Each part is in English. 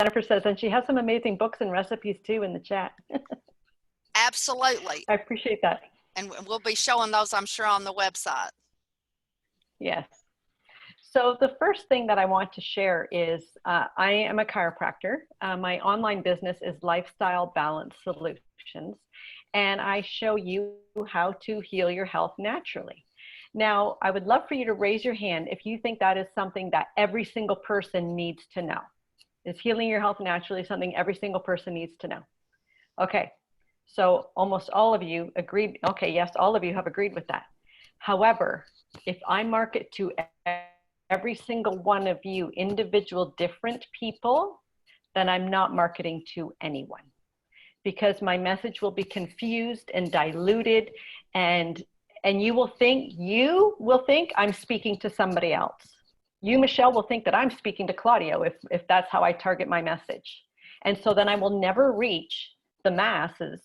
Jennifer says, and she has some amazing books and recipes too in the chat. Absolutely. I appreciate that. And we'll be showing those, I'm sure, on the website. Yes. So the first thing that I want to share is I am a chiropractor. My online business is Lifestyle Balance Solutions, and I show you how to heal your health naturally. Now, I would love for you to raise your hand if you think that is something that every single person needs to know. Is healing your health naturally something every single person needs to know? Okay, so almost all of you agreed. Okay, yes, all of you have agreed with that. However, if I market to every single one of you individual different people, then I'm not marketing to anyone, because my message will be confused and diluted, and you will think I'm speaking to somebody else. You, Michelle, will think that I'm speaking to Claudio if that's how I target my message. And so then I will never reach the masses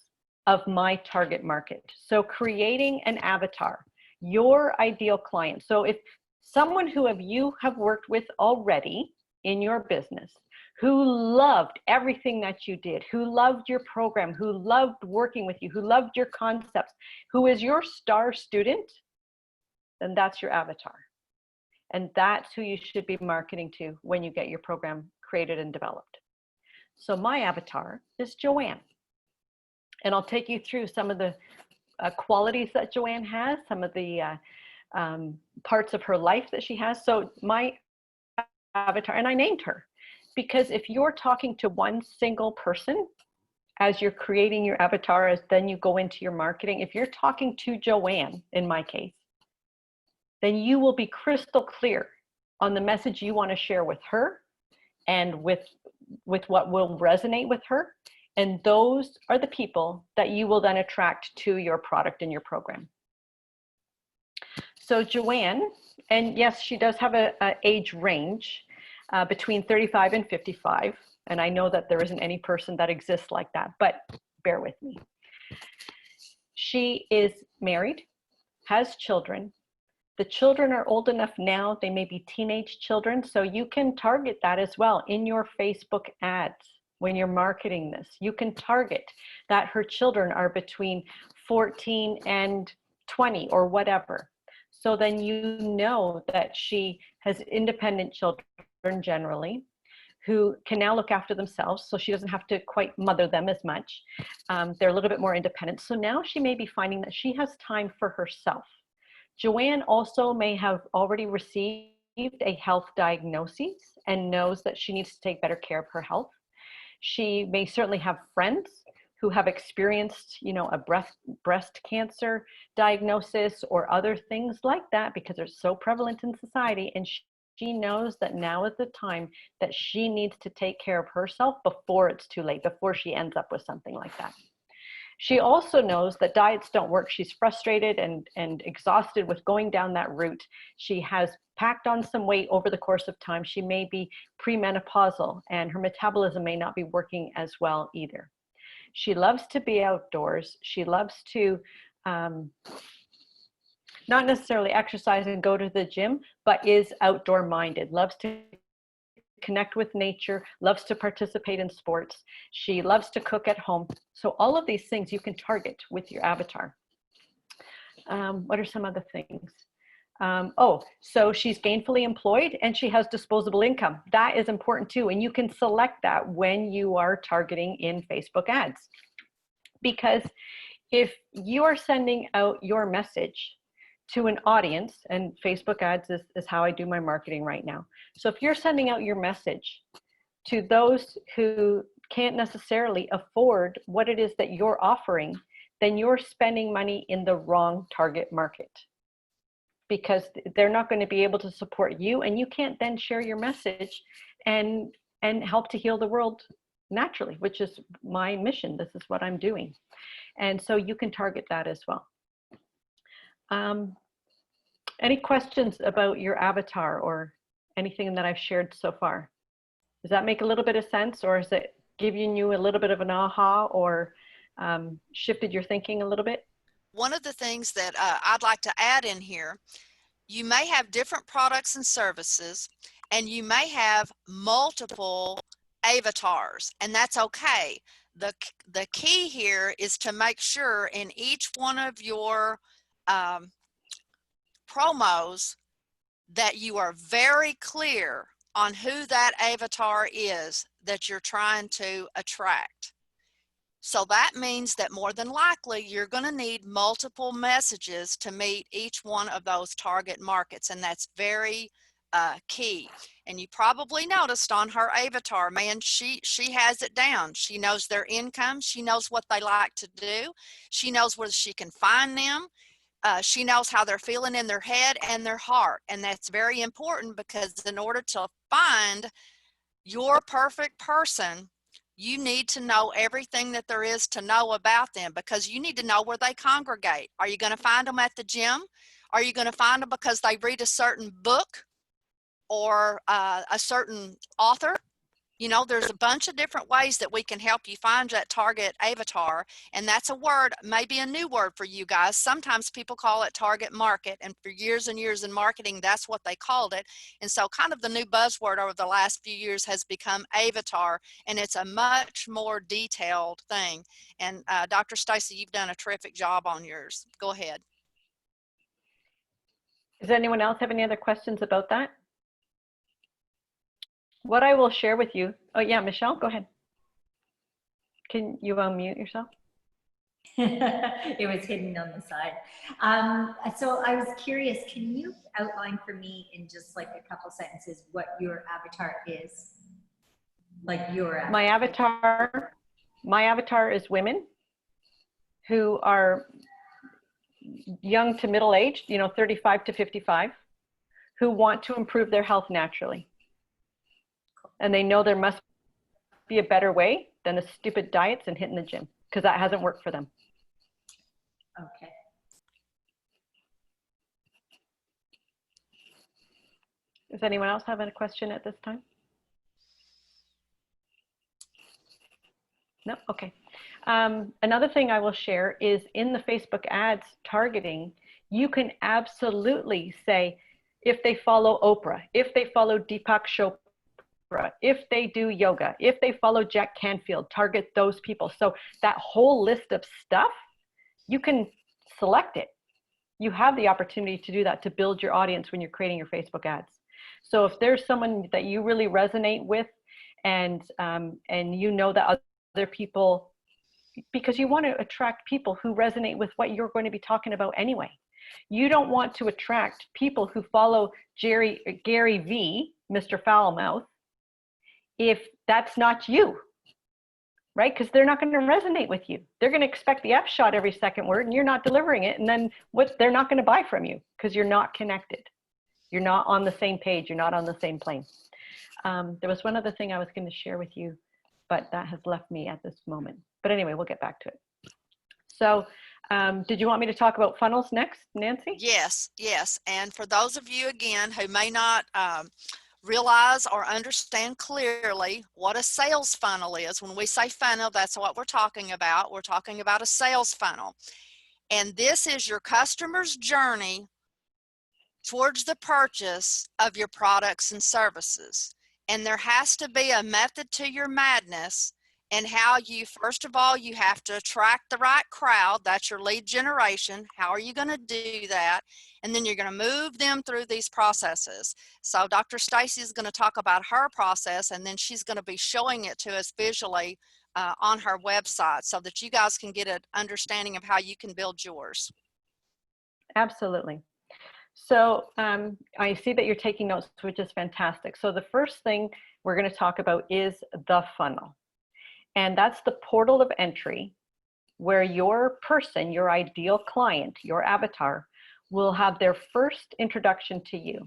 of my target market. So creating an avatar, your ideal client. So if someone who you have worked with already in your business, who loved everything that you did, who loved your program, who loved working with you, who loved your concepts, who is your star student, then that's your avatar. And that's who you should be marketing to when you get your program created and developed. So my avatar is Joanne. And I'll take you through some of the qualities that Joanne has, some of the parts of her life that she has. So my avatar, and I named her, because if you're talking to one single person as you're creating your avatar, as then you go into your marketing, if you're talking to Joanne, in my case, then you will be crystal clear on the message you want to share with her and with what will resonate with her. And those are the people that you will then attract to your product and your program. So Joanne, and yes, she does have an age range between 35 and 55. And I know that there isn't any person that exists like that, but bear with me. She is married, has children. The children are old enough now, they may be teenage children, so you can target that as well in your Facebook ads. When you're marketing this, you can target that her children are between 14 and 20 or whatever. So then you know that she has independent children generally who can now look after themselves, so she doesn't have to quite mother them as much. They're a little bit more independent. So now she may be finding that she has time for herself. Joanne also may have already received a health diagnosis and knows that she needs to take better care of her health. She may certainly have friends who have experienced, a breast cancer diagnosis or other things like that, because they're so prevalent in society. And she knows that now is the time that she needs to take care of herself before it's too late, before she ends up with something like that. She also knows that diets don't work. She's frustrated and exhausted with going down that route. She has packed on some weight over the course of time. She may be premenopausal and her metabolism may not be working as well either. She loves to be outdoors. She loves to not necessarily exercise and go to the gym, but is outdoor minded, loves to connect with nature, loves to participate in sports. She loves to cook at home. So all of these things you can target with your avatar. What are some other things? So she's gainfully employed and she has disposable income. That is important too. And you can select that when you are targeting in Facebook ads. Because if you are sending out your message to an audience, and Facebook ads is how I do my marketing right now. So if you're sending out your message to those who can't necessarily afford what it is that you're offering, then you're spending money in the wrong target market, because they're not going to be able to support you, and you can't then share your message and help to heal the world naturally, which is my mission. This is what I'm doing. And so you can target that as well. Any questions about your avatar or anything that I've shared so far? Does that make a little bit of sense, or is it giving you a little bit of an aha, or shifted your thinking a little bit? One of the things that I'd like to add in here, you may have different products and services, and you may have multiple avatars, and that's okay. The key here is to make sure in each one of your promos that you are very clear on who that avatar is that you're trying to attract. So that means that more than likely you're going to need multiple messages to meet each one of those target markets, and that's very key. And you probably noticed on her avatar, man, she has it down. She knows their income. She knows what they like to do. She knows where she can find them. She knows how they're feeling in their head and their heart. And that's very important, because in order to find your perfect person, you need to know everything that there is to know about them, because you need to know where they congregate. Are you going to find them at the gym? Are you going to find them because they read a certain book or a certain author? You know, there's a bunch of different ways that we can help you find that target avatar. And that's a word, maybe a new word for you guys. Sometimes people call it target market. And for years and years in marketing, that's what they called it. And so kind of the new buzzword over the last few years has become avatar. And it's a much more detailed thing. And Dr. Stacey, you've done a terrific job on yours. Go ahead. Does anyone else have any other questions about that? What I will share with you, oh yeah, Michelle, go ahead. Can you unmute yourself? It was hidden on the side. So I was curious, can you outline for me in just like a couple sentences what your avatar is? Like your avatar. My avatar is women who are young to middle-aged, 35 to 55, who want to improve their health naturally. And they know there must be a better way than the stupid diets and hitting the gym, because that hasn't worked for them. Okay. Does anyone else have a question at this time? No? Okay. Another thing I will share is in the Facebook ads targeting, you can absolutely say, if they follow Oprah, if they follow Deepak Chopra, if they do yoga, if they follow Jack Canfield, target those people. So that whole list of stuff, you can select it. You have the opportunity to do that, to build your audience when you're creating your Facebook ads. So if there's someone that you really resonate with, and you know that other people, because you want to attract people who resonate with what you're going to be talking about anyway. You don't want to attract people who follow Gary V, Mr. Foulmouth, if that's not you, right? Because they're not going to resonate with you. They're going to expect the upshot every second word, and you're not delivering it. And then they're not going to buy from you because you're not connected. You're not on the same page. You're not on the same plane. There was one other thing I was going to share with you, but that has left me at this moment. But anyway, we'll get back to it. So did you want me to talk about funnels next, Nancy? Yes, yes. And for those of you, again, who may not realize or understand clearly what a sales funnel is, when we say funnel, that's what we're talking about. We're talking about a sales funnel. And this is your customer's journey towards the purchase of your products and services. And there has to be a method to your madness, and how you, first of all, you have to attract the right crowd. That's your lead generation. How are you going to do that? And then you're going to move them through these processes. So Dr. Stacey is going to talk about her process, and then she's going to be showing it to us visually on her website, so that you guys can get an understanding of how you can build yours. Absolutely. So I see that you're taking notes, which is fantastic. So the first thing we're going to talk about is the funnel. And that's the portal of entry where your person, your ideal client, your avatar, will have their first introduction to you.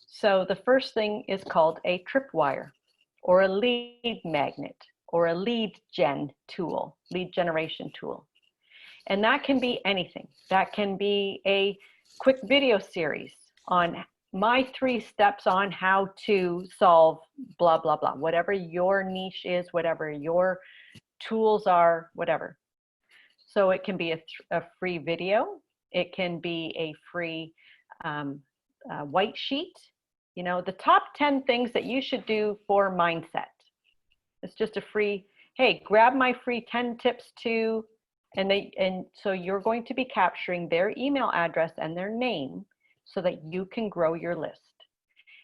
So the first thing is called a tripwire, or a lead magnet, or a lead gen tool, lead generation tool. And that can be anything. That can be a quick video series on my 3 steps on how to solve blah, blah, blah, whatever your niche is, whatever your tools are, whatever. So it can be a free video. It can be a free white sheet. The top 10 things that you should do for mindset. It's just a free, hey, grab my free 10 tips to, and so you're going to be capturing their email address and their name so that you can grow your list.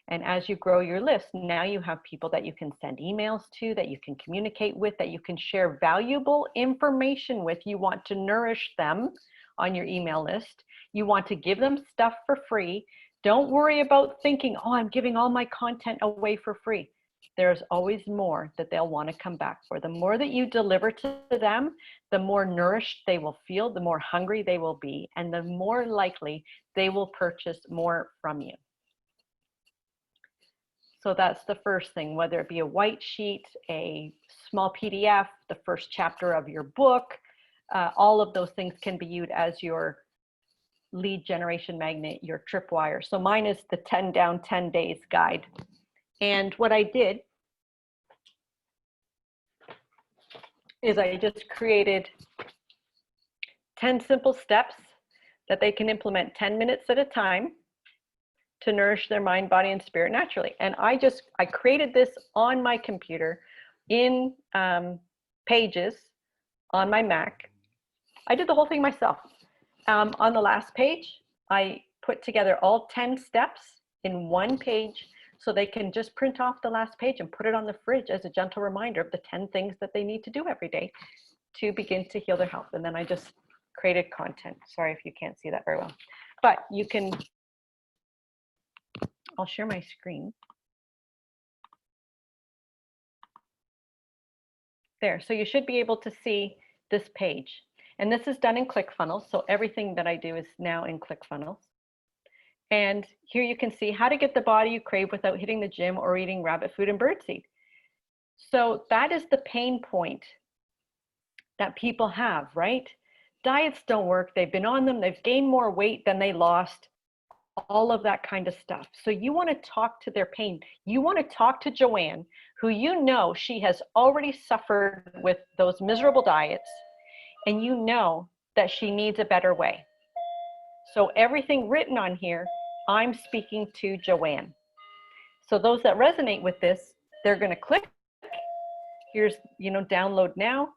And as you grow your list, now you have people that you can send emails to, that you can communicate with, that you can share valuable information with. You want to nourish them on your email list. You want to give them stuff for free. Don't worry about thinking, oh, I'm giving all my content away for free. There's always more that they'll want to come back for. The more that you deliver to them, the more nourished they will feel, the more hungry they will be, and the more likely they will purchase more from you. So that's the first thing, whether it be a white sheet, a small PDF, the first chapter of your book, all of those things can be used as your lead generation magnet, your tripwire. So mine is the 10 down, 10 days guide. And what I did is I just created 10 simple steps that they can implement 10 minutes at a time to nourish their mind, body, and spirit naturally. And I created this on my computer in Pages on my Mac. I did the whole thing myself. On the last page, I put together all 10 steps in one page so they can just print off the last page and put it on the fridge as a gentle reminder of the 10 things that they need to do every day to begin to heal their health. And then I just created content. Sorry if you can't see that very well. But you can, I'll share my screen. There, so you should be able to see this page. And this is done in ClickFunnels, so everything that I do is now in ClickFunnels. And here you can see how to get the body you crave without hitting the gym or eating rabbit food and birdseed. So that is the pain point that people have, right? Diets don't work, they've been on them, they've gained more weight than they lost, all of that kind of stuff. So you want to talk to their pain. You want to talk to Joanne, who you know she has already suffered with those miserable diets, and you know that she needs a better way. So everything written on here, I'm speaking to Joanne. So those that resonate with this, they're going to click. Here's, download now.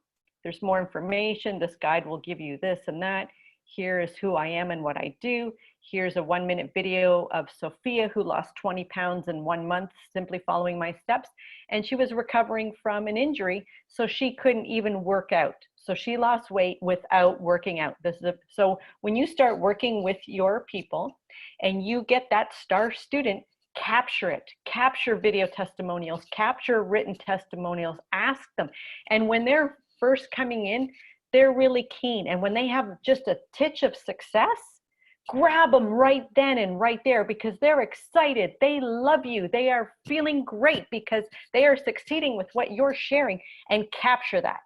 There's more information. This guide will give you this and that. Here is who I am and what I do. Here's a 1-minute video of Sophia, who lost 20 pounds in 1 month simply following my steps. And she was recovering from an injury, so she couldn't even work out. So she lost weight without working out. So when you start working with your people and you get that star student, capture it. Capture video testimonials, capture written testimonials, ask them. And when they're first coming in, they're really keen. And when they have just a titch of success, grab them right then and right there, because they're excited. They love you. They are feeling great because they are succeeding with what you're sharing, and capture that.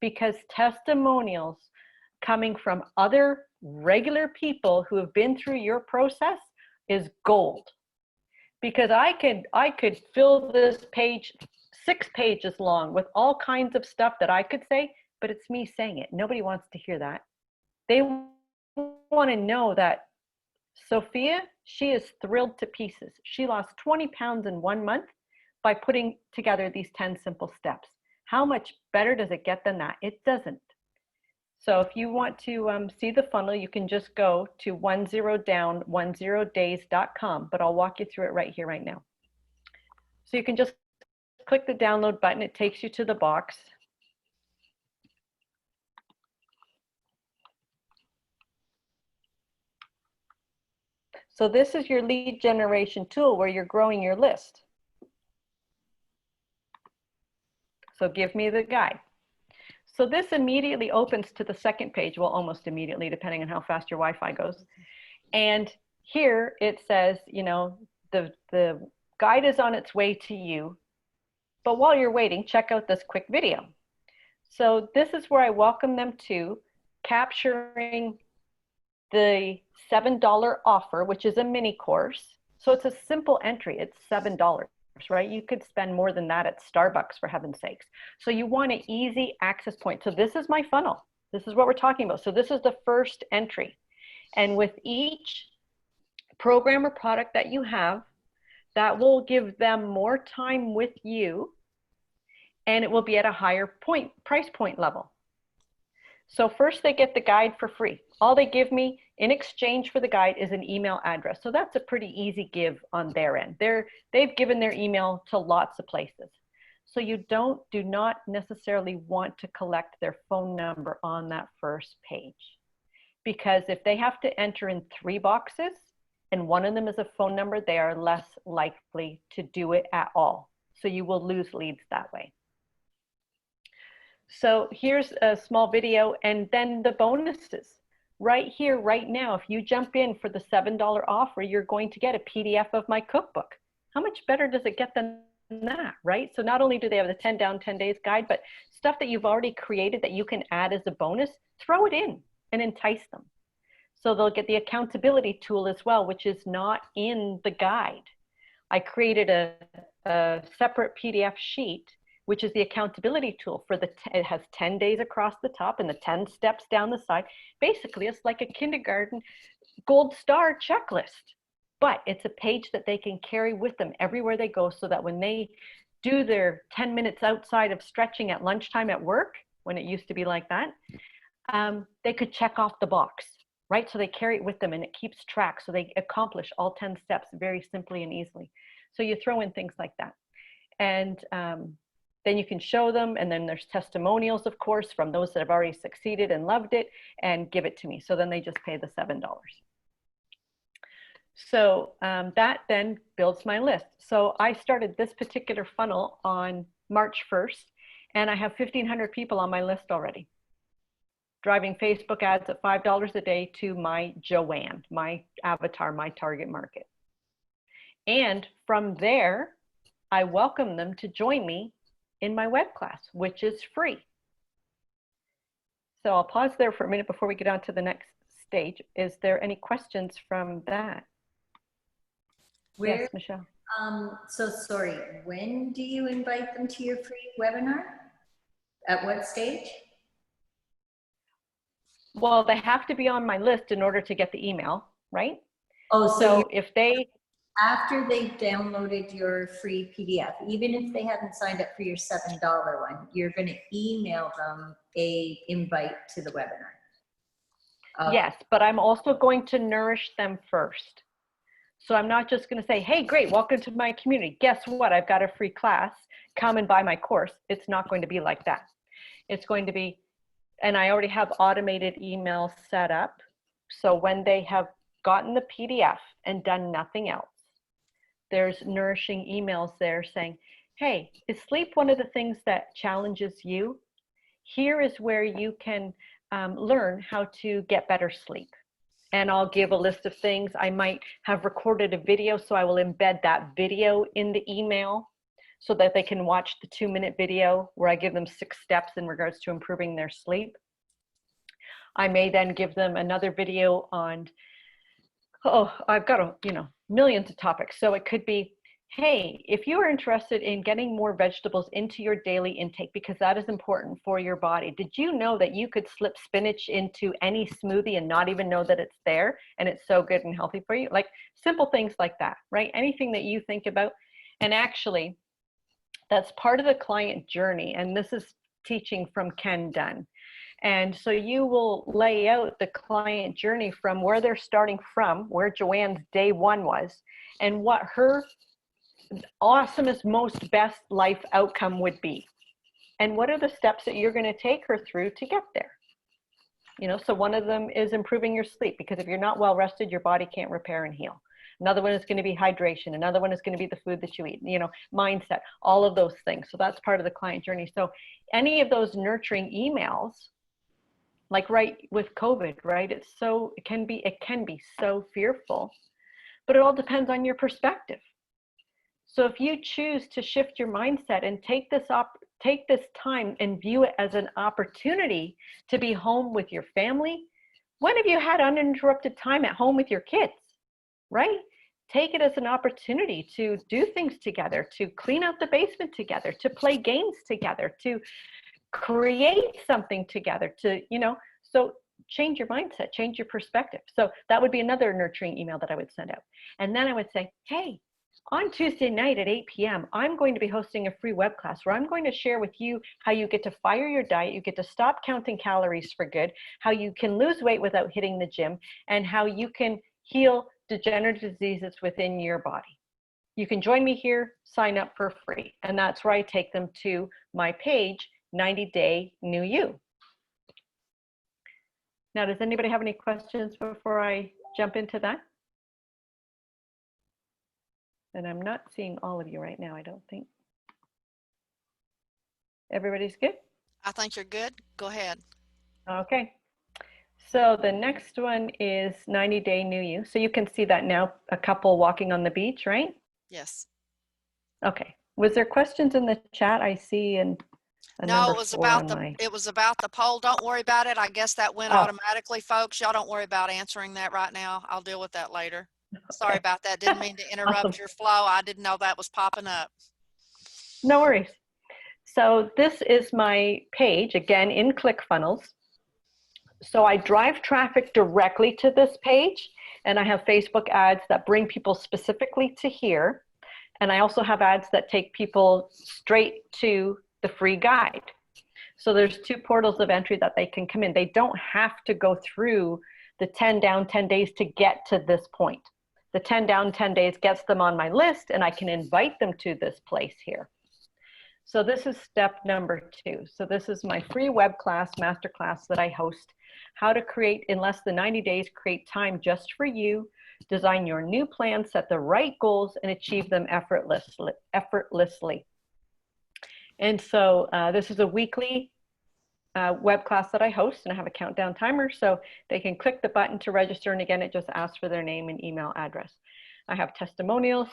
Because testimonials coming from other regular people who have been through your process is gold. Because I could fill this page 6 pages long with all kinds of stuff that I could say, but it's me saying it. Nobody wants to hear that. They want to know that Sophia, she is thrilled to pieces. She lost 20 pounds in 1 month by putting together these 10 simple steps. How much better does it get than that? It doesn't. So if you want to see the funnel, you can just go to 10down10days.com, but I'll walk you through it right here, right now. So you can just click the download button. It takes you to the box. So this is your lead generation tool where you're growing your list. So give me the guide. So this immediately opens to the second page, well, almost immediately, depending on how fast your Wi-Fi goes. And here it says, the guide is on its way to you. But while you're waiting, check out this quick video. So this is where I welcome them to capturing the $7 offer, which is a mini course. So it's a simple entry. It's $7, right? You could spend more than that at Starbucks, for heaven's sakes. So you want an easy access point. So this is my funnel. This is what we're talking about. So this is the first entry. And with each program or product that you have, that will give them more time with you and it will be at a higher price point level. So first they get the guide for free. All they give me in exchange for the guide is an email address. So that's a pretty easy give on their end. They've given their email to lots of places. So you do not necessarily want to collect their phone number on that first page. Because if they have to enter in 3 boxes and one of them is a phone number, they are less likely to do it at all. So you will lose leads that way. So here's a small video, and then the bonuses. Right here, right now, if you jump in for the $7 offer, you're going to get a PDF of my cookbook. How much better does it get than that, right? So not only do they have the 10 down, 10 days guide, but stuff that you've already created that you can add as a bonus, throw it in and entice them. So they'll get the accountability tool as well, which is not in the guide. I created a separate PDF sheet, which is the accountability tool for it has 10 days across the top and the 10 steps down the side. Basically, it's like a kindergarten gold star checklist, but it's a page that they can carry with them everywhere they go, so that when they do their 10 minutes outside of stretching at lunchtime at work, when it used to be like that, they could check off the box, right? So they carry it with them and it keeps track. So they accomplish all 10 steps very simply and easily. So you throw in things like that. And then you can show them, and then there's testimonials, of course, from those that have already succeeded and loved it, and give it to me. So then they just pay the $7. So that then builds my list. So I started this particular funnel on March 1st, and I have 1,500 people on my list already, driving Facebook ads at $5 a day to my Joanne, my avatar, my target market. And from there, I welcome them to join me in my web class, which is free. So I'll pause there for a minute before we get on to the next stage. Is there any questions from that? Yes, Michelle. So sorry, when do you invite them to your free webinar? At what stage? Well, they have to be on my list in order to get the email, right? Oh, so if they, after they've downloaded your free PDF, even if they haven't signed up for your $7 one, you're going to email them a invite to the webinar. Yes, but I'm also going to nourish them first. So I'm not just going to say, hey, great, welcome to my community. Guess what? I've got a free class. Come and buy my course. It's not going to be like that. It's going to be, and I already have automated emails set up. So when they have gotten the PDF and done nothing else, there's nourishing emails there saying, hey, is sleep one of the things that challenges you? Here is where you can learn how to get better sleep. And I'll give a list of things. I might have recorded a video, so I will embed that video in the email so that they can watch the 2-minute video where I give them 6 steps in regards to improving their sleep. I may then give them another video on, I've got millions of topics. So it could be, hey, if you are interested in getting more vegetables into your daily intake, because that is important for your body, did you know that you could slip spinach into any smoothie and not even know that it's there, and it's so good and healthy for you? Like simple things like that, right? Anything that you think about. And actually, that's part of the client journey. And this is teaching from Ken Dunn. And so you will lay out the client journey from where they're starting from, where Joanne's day 1 was, and what her awesomest, most best life outcome would be. And what are the steps that you're going to take her through to get there? So one of them is improving your sleep, because if you're not well rested, your body can't repair and heal. Another one is going to be hydration. Another one is going to be the food that you eat, mindset, all of those things. So that's part of the client journey. So any of those nurturing emails, like right with COVID, right? It can be so fearful, but it all depends on your perspective. So if you choose to shift your mindset and take this time and view it as an opportunity to be home with your family, when have you had uninterrupted time at home with your kids, right? Take it as an opportunity to do things together, to clean out the basement together, to play games together, to create something together, so change your mindset, change your perspective. So that would be another nurturing email that I would send out. And then I would say, hey, On Tuesday night at 8 p.m., I'm going to be hosting a free web class where I'm going to share with you how you get to fire your diet, you get to stop counting calories for good, how you can lose weight without hitting the gym, and how you can heal degenerative diseases within your body. You can join me here, sign up for free, and that's where I take them to my page, 90 Day New You. Now, does anybody have any questions before I jump into that? And I'm not seeing all of you right now, I don't think. Everybody's good? I think you're good. Go ahead. Okay. So the next one is 90 Day New You. So you can see that now, a couple walking on the beach, right? Yes. Okay. Was there questions in the chat? I see a No, number it was 4 about on my. it was about the poll. Don't worry about it. I guess that went Oh. automatically, folks. Y'all don't worry about answering that right now. I'll deal with that later. Sorry about that. Didn't mean to interrupt Awesome. your flow. I didn't know that was popping up. No worries. So this is my page, again, in ClickFunnels. So I drive traffic directly to this page, and I have Facebook ads that bring people specifically to here. And I also have ads that take people straight to the free guide. So there's 2 portals of entry that they can come in. They don't have to go through the 10 down, 10 days to get to this point. The 10 down, 10 days gets them on my list, and I can invite them to this place here. So this is step number 2. So this is my free web class, masterclass that I host. How to create in less than 90 days, create time just for you, design your new plan, set the right goals, and achieve them effortlessly. And so this is a weekly web class that I host, and I have a countdown timer, so they can click the button to register, and again, it just asks for their name and email address. I have testimonials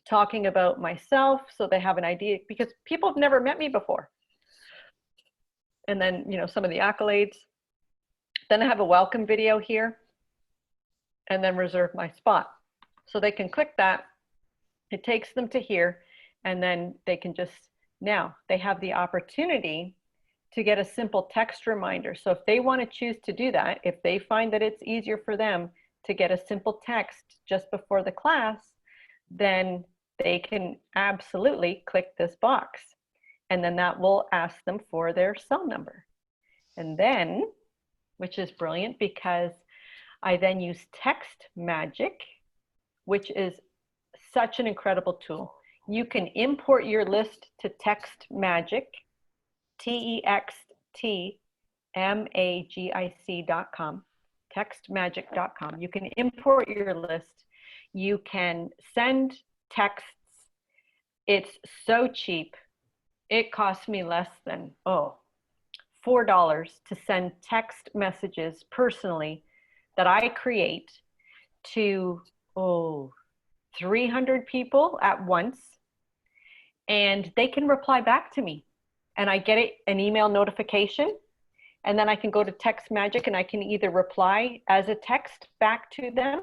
talking about myself, so they have an idea, because people have never met me before. And then, you know, some of the accolades. Then I have a welcome video here, and then reserve my spot. So they can click that, it takes them to here, and then they can just, now they have the opportunity to get a simple text reminder. So if they want to choose to do that, if they find that it's easier for them to get a simple text just before the class, then they can absolutely click this box. And then that will ask them for their cell number. And then, which is brilliant, because I then use Text Magic, which is such an incredible tool. You can import your list to Text Magic, textmagic.com, textmagic.com. You can import your list. You can send texts. It's so cheap. It costs me less than, $4 to send text messages personally that I create to, 300 people at once. And they can reply back to me. And I get an email notification. And then I can go to Text Magic and I can either reply as a text back to them.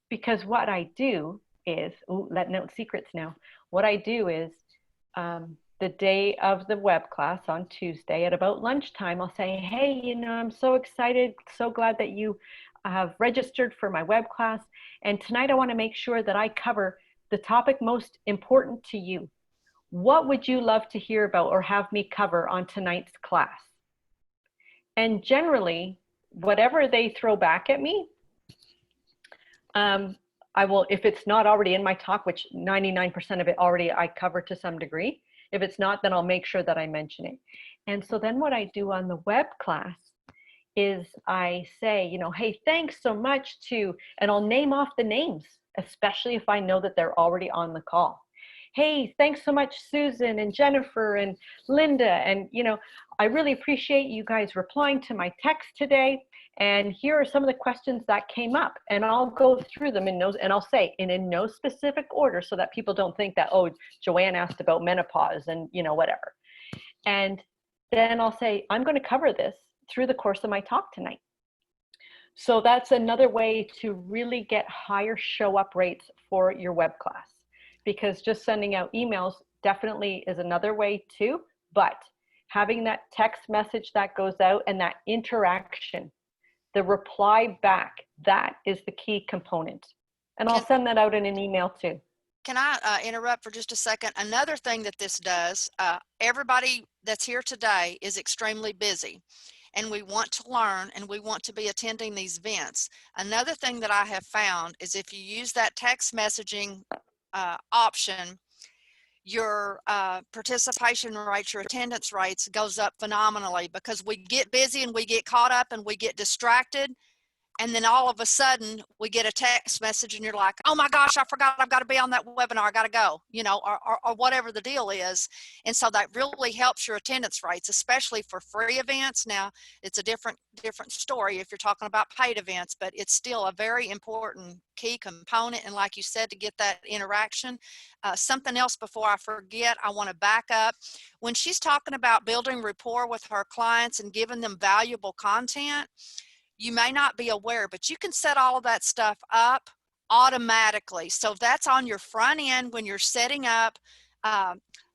Because what I do is, letting out secrets now. What I do is, the day of the web class on Tuesday at about lunchtime, I'll say, hey, you know, I'm so excited, so glad that you have registered for my web class. And tonight I want to make sure that I cover the topic most important to you. What would you love to hear about or have me cover on tonight's class? And generally, whatever they throw back at me, I will, if it's not already in my talk, which 99% of it already I cover to some degree. If it's not, then I'll make sure that I mention it. And so then what I do on the web class is I say, you know, hey, thanks so much to, and I'll name off the names, especially if I know that they're already on the call. Hey, thanks so much, Susan and Jennifer and Linda. And, you know, I really appreciate you guys replying to my text today. And here are some of the questions that came up. And I'll go through them in those, and I'll say, and in no specific order, so that people don't think that, oh, Joanne asked about menopause and, you know, whatever. And then I'll say, I'm going to cover this through the course of my talk tonight. So that's another way to really get higher show up rates for your web class, because just sending out emails definitely is another way too, but having that text message that goes out and that interaction, the reply back, that is the key component. And I'll send that out in an email too. Can I interrupt for just a second? Another thing that this does, everybody that's here today is extremely busy, and we want to learn and we want to be attending these events. Another thing that I have found is if you use that text messaging option, your participation rates, your attendance rates goes up phenomenally, because we get busy and we get caught up and we get distracted. And then all of a sudden we get a text message and you're like, oh my gosh, I forgot I've got to be on that webinar. I got to go, you know, or whatever the deal is. And so that really helps your attendance rates, especially for free events. Now it's a different story if you're talking about paid events, but it's still a very important key component. And like you said, to get that interaction. Something else before I forget, I want to back up. When she's talking about building rapport with her clients and giving them valuable content, you may not be aware, but you can set all of that stuff up automatically. So that's on your front end when you're setting up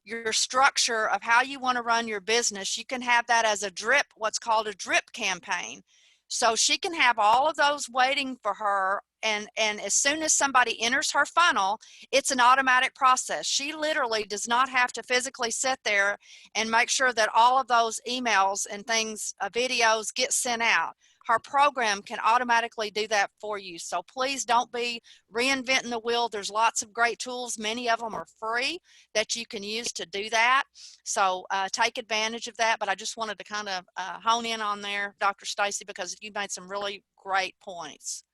your structure of how you want to run your business. You can have that as a drip, what's called a drip campaign. So she can have all of those waiting for her. And as soon as somebody enters her funnel, it's an automatic process. She literally does not have to physically sit there and make sure that all of those emails and things, videos get sent out. Her program can automatically do that for you. So please don't be reinventing the wheel. There's lots of great tools. Many of them are free that you can use to do that. So take advantage of that. But I just wanted to kind of hone in on there, Dr. Stacey, because you made some really great points.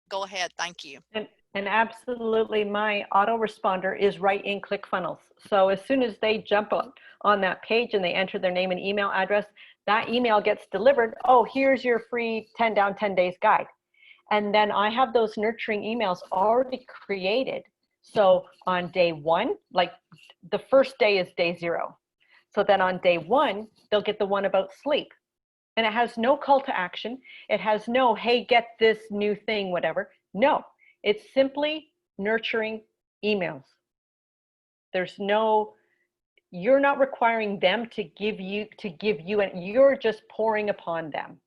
Go ahead. Thank you. And absolutely, my autoresponder is right in ClickFunnels. So as soon as they jump on that page and they enter their name and email address, that email gets delivered. Oh, here's your free 10 down 10 days guide. And then I have those nurturing emails already created. So on day one, like the first day is day 0. So then on day 1, they'll get the one about sleep. And it has no call to action. It has no, hey, get this new thing, whatever. No, it's simply nurturing emails. There's no, you're not requiring them to give you, and you're just pouring upon them.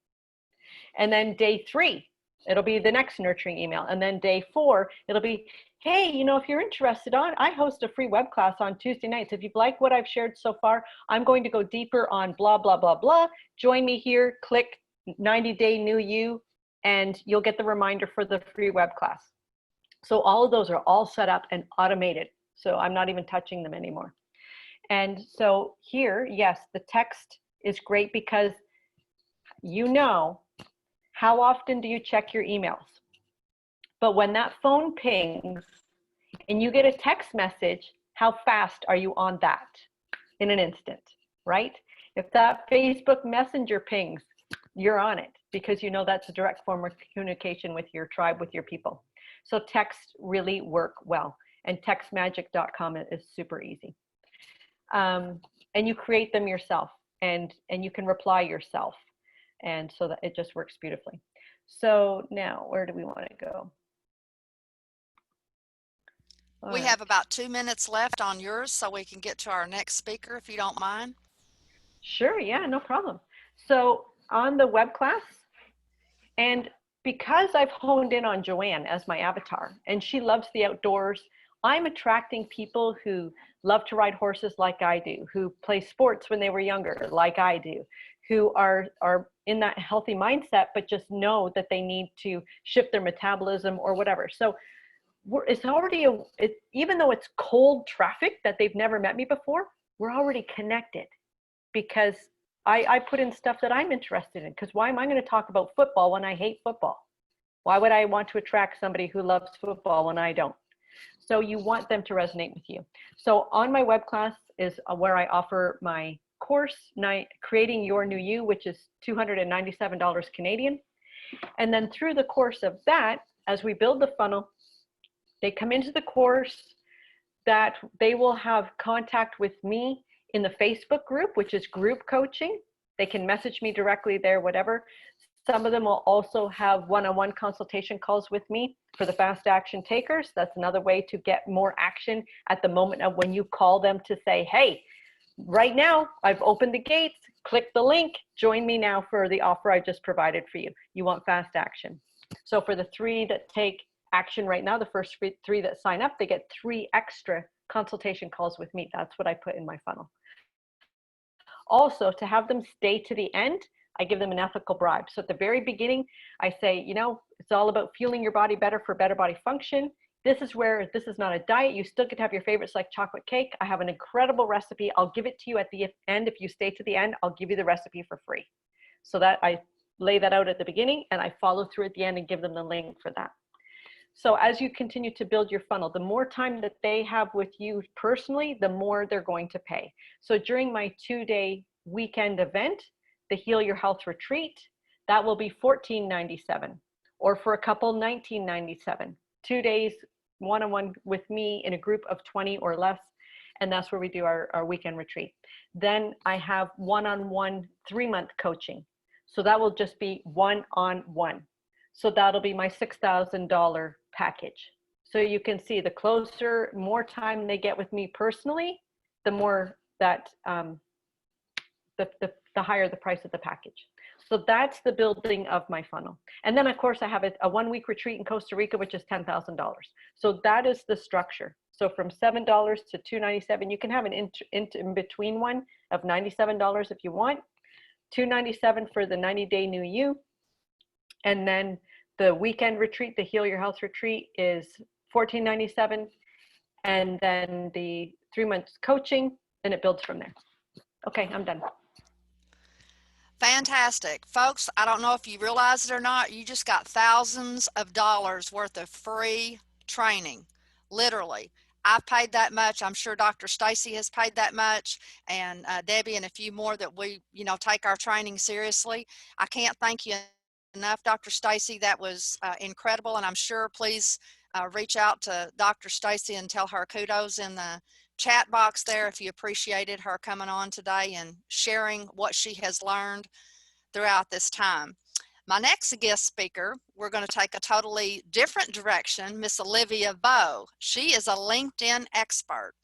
And then day 3, it'll be the next nurturing email. And then day 4, it'll be, hey, you know, if you're interested I host a free web class on Tuesday nights. If you've liked what I've shared so far, I'm going to go deeper on blah, blah, blah, blah. Join me here, click 90-day new you, and you'll get the reminder for the free web class. So all of those are all set up and automated. So I'm not even touching them anymore. And so here, yes, the text is great because you know, how often do you check your emails? But when that phone pings and you get a text message, how fast are you on that? In an instant, right? If that Facebook Messenger pings, you're on it because you know that's a direct form of communication with your tribe, with your people. So texts really work well, and textmagic.com is super easy. And you create them yourself, and you can reply yourself, and so that it just works beautifully. So now, where do we want to go? We have about 2 minutes left on yours, so we can get to our next speaker, if you don't mind. Sure, yeah, no problem. So on the web class, and because I've honed in on Joanne as my avatar, and she loves the outdoors, I'm attracting people who love to ride horses like I do, who play sports when they were younger like I do, who are in that healthy mindset, but just know that they need to shift their metabolism or whatever. So it's already, even though it's cold traffic that they've never met me before, we're already connected because I put in stuff that I'm interested in. Because why am I going to talk about football when I hate football? Why would I want to attract somebody who loves football when I don't? So you want them to resonate with you. So on my web class is where I offer my course, Creating Your New You, which is $297 Canadian. And then through the course of that, as we build the funnel, they come into the course, that they will have contact with me in the Facebook group, which is group coaching. They can message me directly there, whatever. Some of them will also have one-on-one consultation calls with me for the fast action takers. That's another way to get more action at the moment of when you call them to say, hey, right now I've opened the gates, click the link, join me now for the offer I just provided for you. You want fast action. So for the 3 that take action right now, the first three that sign up, they get 3 extra consultation calls with me. That's what I put in my funnel. Also, to have them stay to the end, I give them an ethical bribe. So at the very beginning, I say, you know, it's all about fueling your body better for better body function. This is where, this is not a diet. You still get to have your favorites like chocolate cake. I have an incredible recipe. I'll give it to you at the end. If you stay to the end, I'll give you the recipe for free. So that I lay that out at the beginning, and I follow through at the end and give them the link for that. So as you continue to build your funnel, the more time that they have with you personally, the more they're going to pay. So during my 2-day weekend event, the Heal Your Health Retreat, that will be $14.97, or for a couple, $19.97. 2 days one-on-one with me in a group of 20 or less, and that's where we do our weekend retreat. Then I have one-on-one 3-month coaching. So that will just be one-on-one. So that'll be my $6,000 package. So you can see the closer, more time they get with me personally, the more that, the higher the price of the package. So that's the building of my funnel. And then of course I have a 1-week retreat in Costa Rica, which is $10,000. So that is the structure. So from $7 to $297, you can have an in between one of $97 if you want. $297 for the 90-day new you. And then the weekend retreat, the Heal Your Health retreat, is $14.97. And then the 3 months coaching, and it builds from there. Okay, I'm done. Fantastic. Folks, I don't know if you realize it or not, you just got thousands of dollars worth of free training, literally. I've paid that much. I'm sure Dr. Stacey has paid that much, and Debbie and a few more that we, you know, take our training seriously. I can't thank you enough, Dr. Stacey. That was incredible, and I'm sure please reach out to Dr. Stacey and tell her kudos in the chat box there if you appreciated her coming on today and sharing what she has learned throughout this time. My next guest speaker, we're going to take a totally different direction, Miss Olivia Bowe. She is a LinkedIn expert.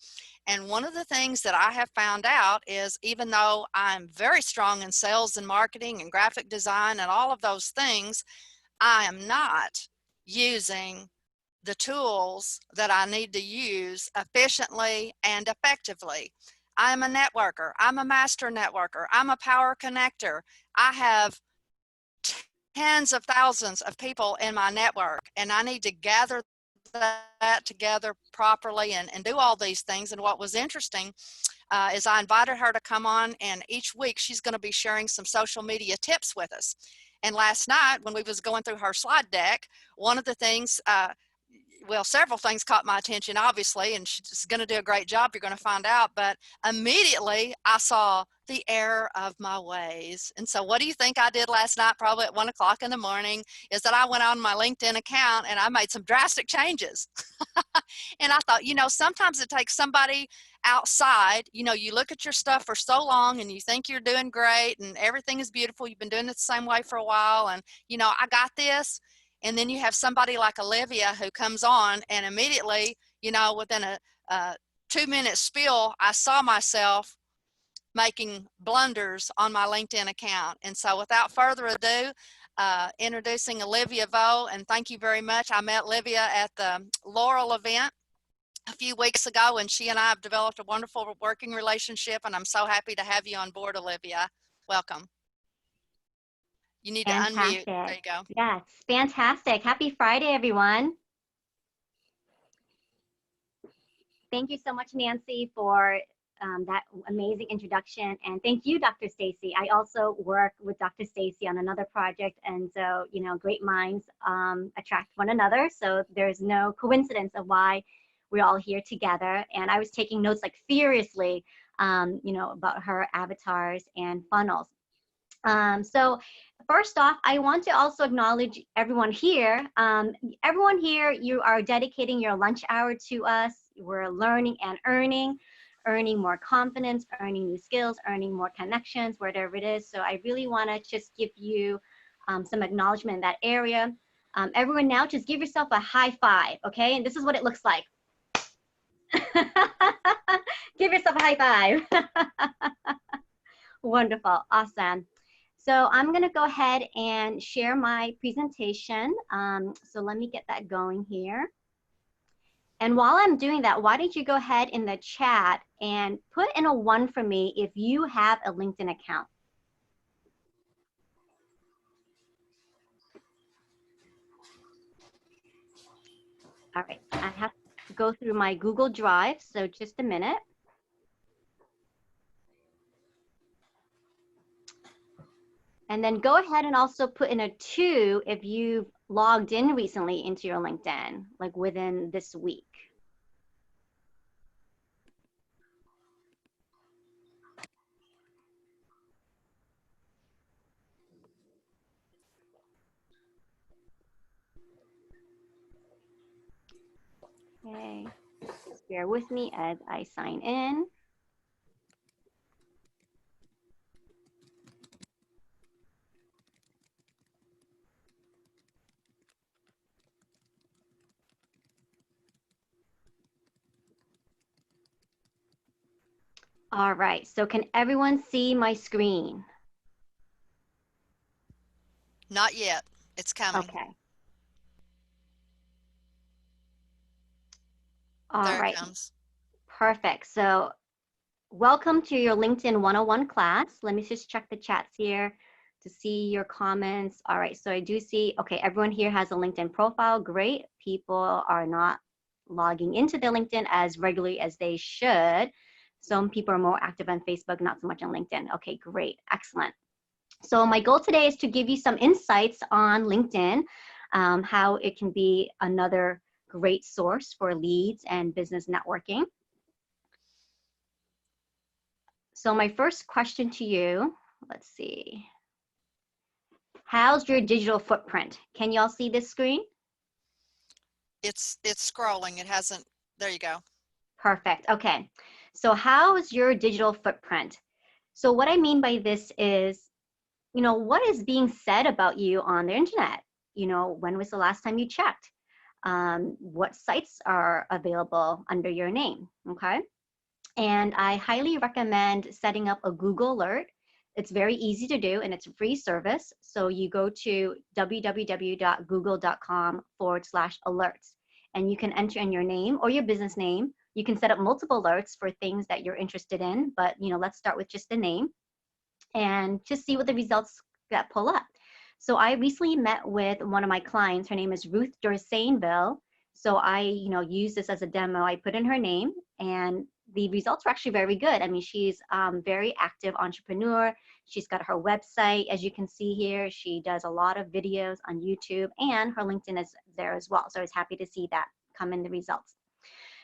And one of the things that I have found out is, even though I'm very strong in sales and marketing and graphic design and all of those things, I am not using the tools that I need to use efficiently and effectively. I'm a networker. I'm a master networker. I'm a power connector. I have tens of thousands of people in my network, and I need to gather that together properly and do all these things. And what was interesting is I invited her to come on, and each week she's going to be sharing some social media tips with us. And last night when we was going through her slide deck, one of the things, well, several things caught my attention, obviously, and she's going to do a great job. You're going to find out. But immediately I saw the error of my ways. And so what do you think I did last night, probably at 1 o'clock in the morning, is that I went on my LinkedIn account and I made some drastic changes. And I thought, you know, sometimes it takes somebody outside. You know, you look at your stuff for so long and you think you're doing great and everything is beautiful. You've been doing it the same way for a while. And, you know, I got this. And then you have somebody like Olivia who comes on, and immediately, you know, within a 2-minute spiel, I saw myself making blunders on my LinkedIn account. And so without further ado, introducing Olivia Bowe, and thank you very much. I met Olivia at the Laurel event a few weeks ago, and she and I have developed a wonderful working relationship, and I'm so happy to have you on board, Olivia. Welcome. You need Fantastic. to unmute. There you go. Yes, fantastic. Happy Friday, everyone. Thank you so much, Nancy, for that amazing introduction. And thank you, Dr. Stacey. I also work with Dr. Stacey on another project. And so, you know, great minds attract one another. So there's no coincidence of why we're all here together. And I was taking notes like furiously, you know, about her avatars and funnels. So first off, I want to also acknowledge everyone here. Everyone here, you are dedicating your lunch hour to us. We're learning and earning more confidence, earning new skills, earning more connections, whatever it is. So I really want to just give you some acknowledgement in that area. Everyone now just give yourself a high five, okay? And this is what it looks like. Give yourself a high five. Wonderful, awesome. So I'm going to go ahead and share my presentation. So let me get that going here. And while I'm doing that, why don't you go ahead in the chat and put in a 1 for me if you have a LinkedIn account. All right, I have to go through my Google Drive, so just a minute. And then go ahead and also put in a 2 if you've logged in recently into your LinkedIn, like within this week. Okay, just bear with me as I sign in. All right, so can everyone see my screen? Not yet. It's coming. Okay. All There it right, comes. perfect. So welcome to your LinkedIn 101 class. Let me just check the chats here to see your comments. All right, so I do see, okay, everyone here has a LinkedIn profile. Great. People are not logging into their LinkedIn as regularly as they should. Some people are more active on Facebook, not so much on LinkedIn. Okay, great, excellent. So my goal today is to give you some insights on LinkedIn, how it can be another great source for leads and business networking. So my first question to you, let's see. How's your digital footprint? Can y'all see this screen? It's scrolling. It hasn't. There you go. Perfect. Okay. So how is your digital footprint? So what I mean by this is, you know, what is being said about you on the internet? You know, when was the last time you checked? What sites are available under your name? Okay. And I highly recommend setting up a Google alert. It's very easy to do and it's a free service. So you go to www.google.com/alerts and you can enter in your name or your business name. You can set up multiple alerts for things that you're interested in, but you know, let's start with just the name and just see what the results that pull up. So I recently met with one of my clients. Her name is Ruth Dorsainville. So I, you know, use this as a demo. I put in her name and the results were actually very good. I mean, she's very active entrepreneur. She's got her website, as you can see here. She does a lot of videos on YouTube and her LinkedIn is there as well. So I was happy to see that come in the results.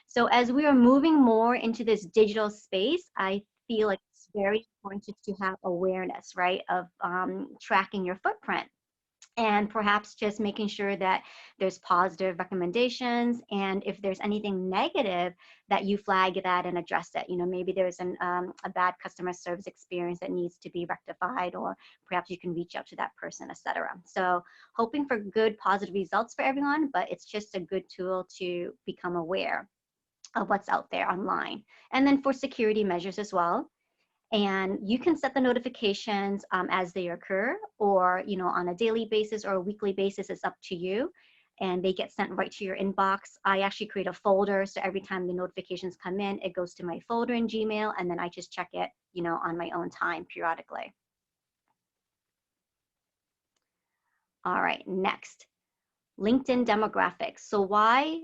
So as we are moving more into this digital space, I feel like it's very important to have awareness, right, of tracking your footprint. And perhaps just making sure that there's positive recommendations, and if there's anything negative, that you flag that and address it. You know, maybe there's a bad customer service experience that needs to be rectified, or perhaps you can reach out to that person, etc. So hoping for good positive results for everyone, but it's just a good tool to become aware of what's out there online. And then for security measures as well. And you can set the notifications as they occur, or you know, on a daily basis or a weekly basis. It's up to you, and they get sent right to your inbox. I actually create a folder, so every time the notifications come in, it goes to my folder in Gmail, and then I just check it, you know, on my own time periodically. All right, next, LinkedIn demographics. So why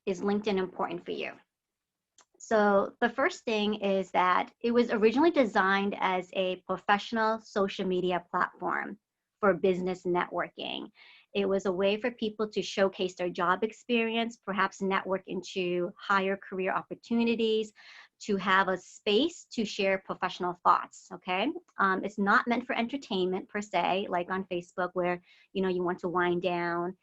is LinkedIn important for you? So the first thing is that it was originally designed as a professional social media platform for business networking. It was a way for people to showcase their job experience, perhaps network into higher career opportunities, to have a space to share professional thoughts, okay? It's not meant for entertainment per se, like on Facebook where, you know, you want to wind down.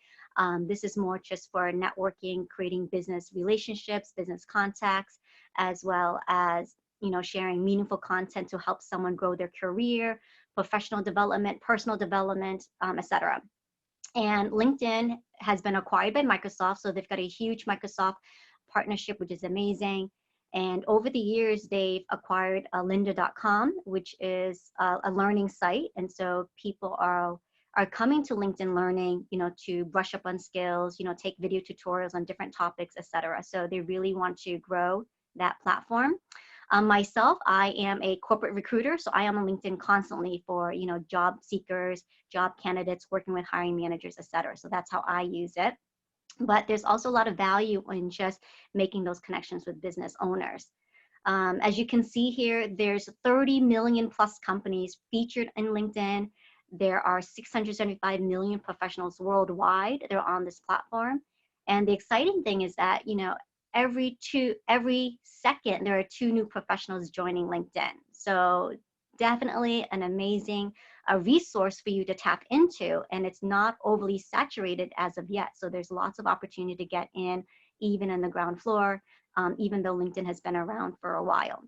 This is more just for networking, creating business relationships, business contacts, as well as, you know, sharing meaningful content to help someone grow their career, professional development, personal development, etc. And LinkedIn has been acquired by Microsoft, so they've got a huge Microsoft partnership, which is amazing. And over the years, they've acquired lynda.com, which is a learning site. And so people are coming to LinkedIn Learning, to brush up on skills, take video tutorials on different topics, etc. So they really want to grow that platform. Myself, I am a corporate recruiter, so I am on LinkedIn constantly for, job seekers, job candidates, working with hiring managers, etc. So that's how I use it. But there's also a lot of value in just making those connections with business owners. As you can see here, there's 30 million plus companies featured in LinkedIn. There are 675 million professionals worldwide that are on this platform. And the exciting thing is that, every second, there are 2 new professionals joining LinkedIn. So definitely an amazing resource for you to tap into, and it's not overly saturated as of yet. So there's lots of opportunity to get in, even in the ground floor, even though LinkedIn has been around for a while.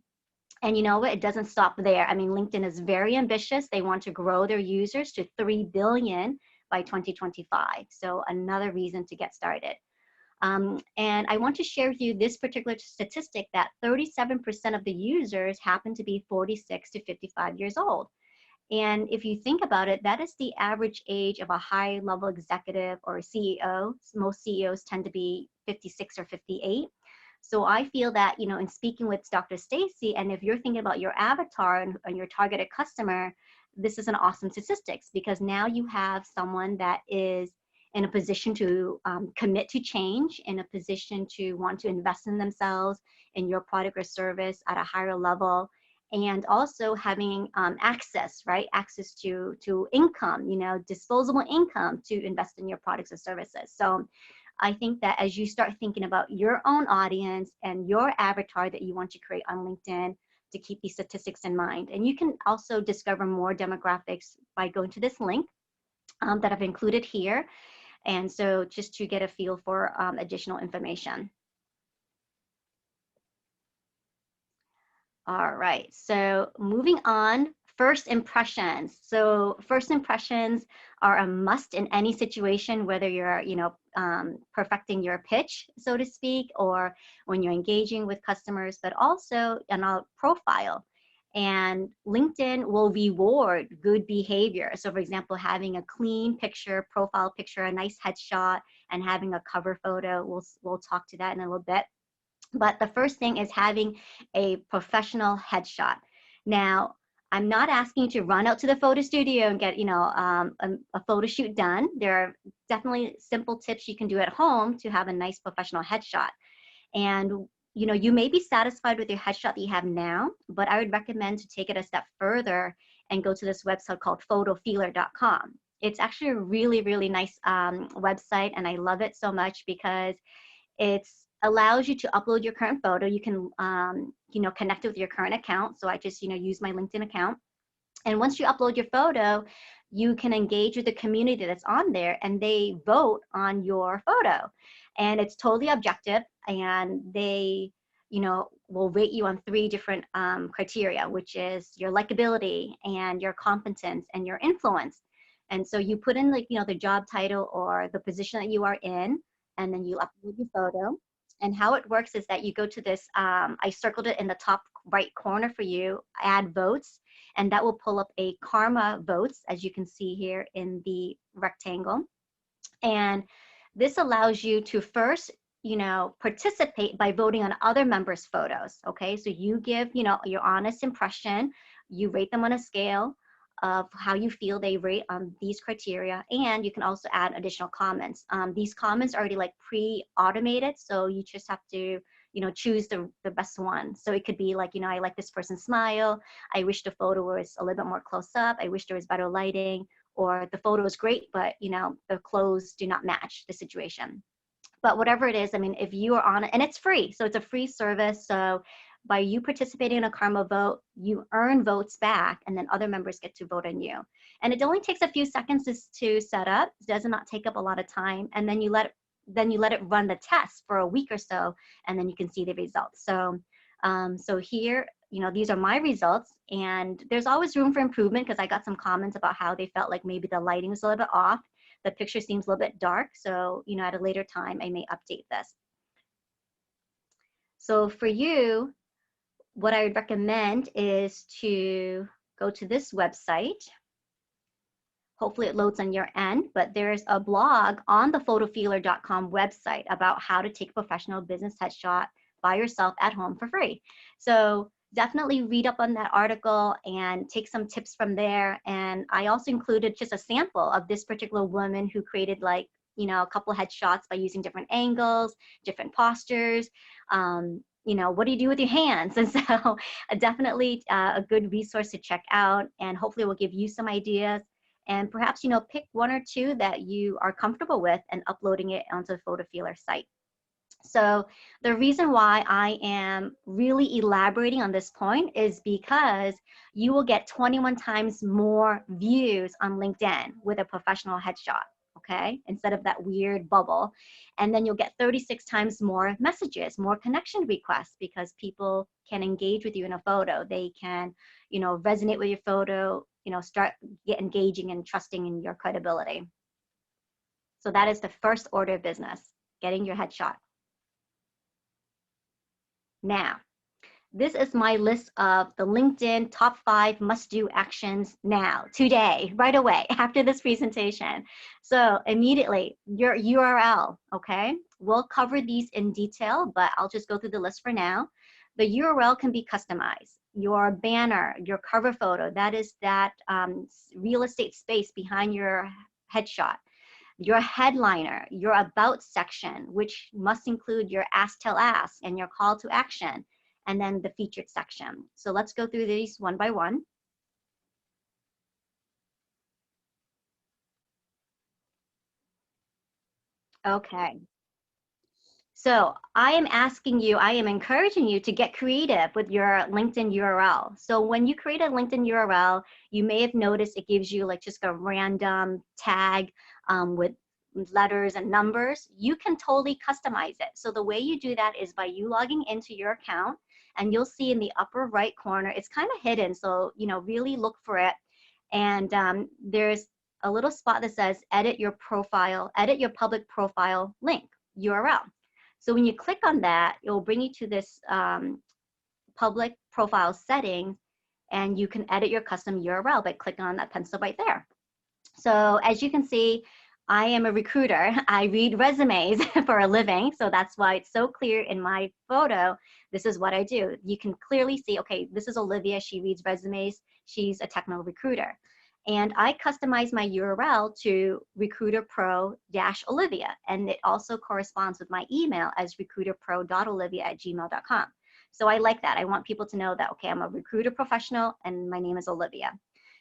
And you know what? It doesn't stop there. I mean, LinkedIn is very ambitious. They want to grow their users to 3 billion by 2025. So another reason to get started. And I want to share with you this particular statistic that 37% of the users happen to be 46 to 55 years old. And if you think about it, that is the average age of a high-level executive or a CEO. Most CEOs tend to be 56 or 58. So I feel that, in speaking with Dr. Stacey, and if you're thinking about your avatar and your targeted customer, this is an awesome statistics, because now you have someone that is in a position to commit to change, in a position to want to invest in themselves, in your product or service at a higher level, and also having access, right? Access to income, disposable income to invest in your products or services. So I think that as you start thinking about your own audience and your avatar that you want to create on LinkedIn, to keep these statistics in mind. And you can also discover more demographics by going to this link that I've included here. And so just to get a feel for additional information. All right, so moving on, first impressions. So first impressions are a must in any situation, whether you're, perfecting your pitch, so to speak, or when you're engaging with customers, but also in a profile. And LinkedIn will reward good behavior. So for example, having a clean picture, profile picture, a nice headshot, and having a cover photo. We'll talk to that in a little bit. But the first thing is having a professional headshot. Now, I'm not asking you to run out to the photo studio and get, a photo shoot done. There are definitely simple tips you can do at home to have a nice professional headshot. And you may be satisfied with your headshot that you have now, but I would recommend to take it a step further and go to this website called photofeeler.com. It's actually a really, really nice website, and I love it so much because it allows you to upload your current photo. You can, connect it with your current account. So I just, use my LinkedIn account. And once you upload your photo, you can engage with the community that's on there, and they vote on your photo. And it's totally objective, and they, will rate you on 3 different criteria, which is your likability and your competence and your influence. And so you put in the job title or the position that you are in, and then you upload your photo. And how it works is that you go to this, I circled it in the top right corner for you, add votes, and that will pull up a karma votes, as you can see here in the rectangle. And this allows you to first, participate by voting on other members' photos, okay? So you give, your honest impression, you rate them on a scale of how you feel they rate on these criteria, and you can also add additional comments. These comments are already pre-automated, so you just have to, choose the best one. So it could be I like this person's smile, I wish the photo was a little bit more close up, I wish there was better lighting, or the photo is great, but the clothes do not match the situation. But whatever it is, I mean, if you are on it, and it's free, so it's a free service. So by you participating in a karma vote, you earn votes back, and then other members get to vote on you. And it only takes a few seconds to set up. It does not take up a lot of time, and then you let it run the test for a week or so, and then you can see the results. So, so here, these are my results, and there's always room for improvement because I got some comments about how they felt like maybe the lighting was a little bit off. The picture seems a little bit dark, so at a later time I may update this. So for you, what I would recommend is to go to this website. Hopefully it loads on your end, but there's a blog on the photofeeler.com website about how to take a professional business headshot by yourself at home for free. So definitely read up on that article and take some tips from there. And I also included just a sample of this particular woman who created like, you know, a couple of headshots by using different angles, different postures. You know, what do you do with your hands? And so definitely a good resource to check out, and hopefully will give you some ideas. And perhaps, you know, pick one or two that you are comfortable with and uploading it onto the PhotoFeeler site. So the reason why I am really elaborating on this point is because you will get 21 times more views on LinkedIn with a professional headshot, okay, instead of that weird bubble. And then you'll get 36 times more messages, more connection requests, because people can engage with you in a photo. They can, you know, resonate with your photo, you know, get engaging and trusting in your credibility. So that is the first order of business, getting your headshot. Now, this is my list of the LinkedIn top 5 must-do actions now, today, right away, after this presentation. So immediately, your URL, okay? We'll cover these in detail, but I'll just go through the list for now. The URL can be customized. Your banner, your cover photo, that is that real estate space behind your headshot. Your headliner, your about section, which must include your ask, tell, ask, and your call to action, and then the featured section. So let's go through these one by one. Okay. So I am asking you, I am encouraging you to get creative with your LinkedIn URL. So when you create a LinkedIn URL, you may have noticed it gives you like just a random tag with letters and numbers. You can totally customize it. So the way you do that is by you logging into your account, and you'll see in the upper right corner, it's kind of hidden. So, you know, really look for it. And there's a little spot that says edit your profile, edit your public profile link URL. So when you click on that, it will bring you to this public profile settings, and you can edit your custom URL by clicking on that pencil right there. So as you can see, I am a recruiter. I read resumes for a living, so that's why it's so clear in my photo. This is what I do. You can clearly see, okay, this is Olivia. She reads resumes. She's a technical recruiter. And I customize my URL to recruiterpro-Olivia. And it also corresponds with my email as recruiterpro.olivia@gmail.com. So I like that. I want people to know that, okay, I'm a recruiter professional and my name is Olivia.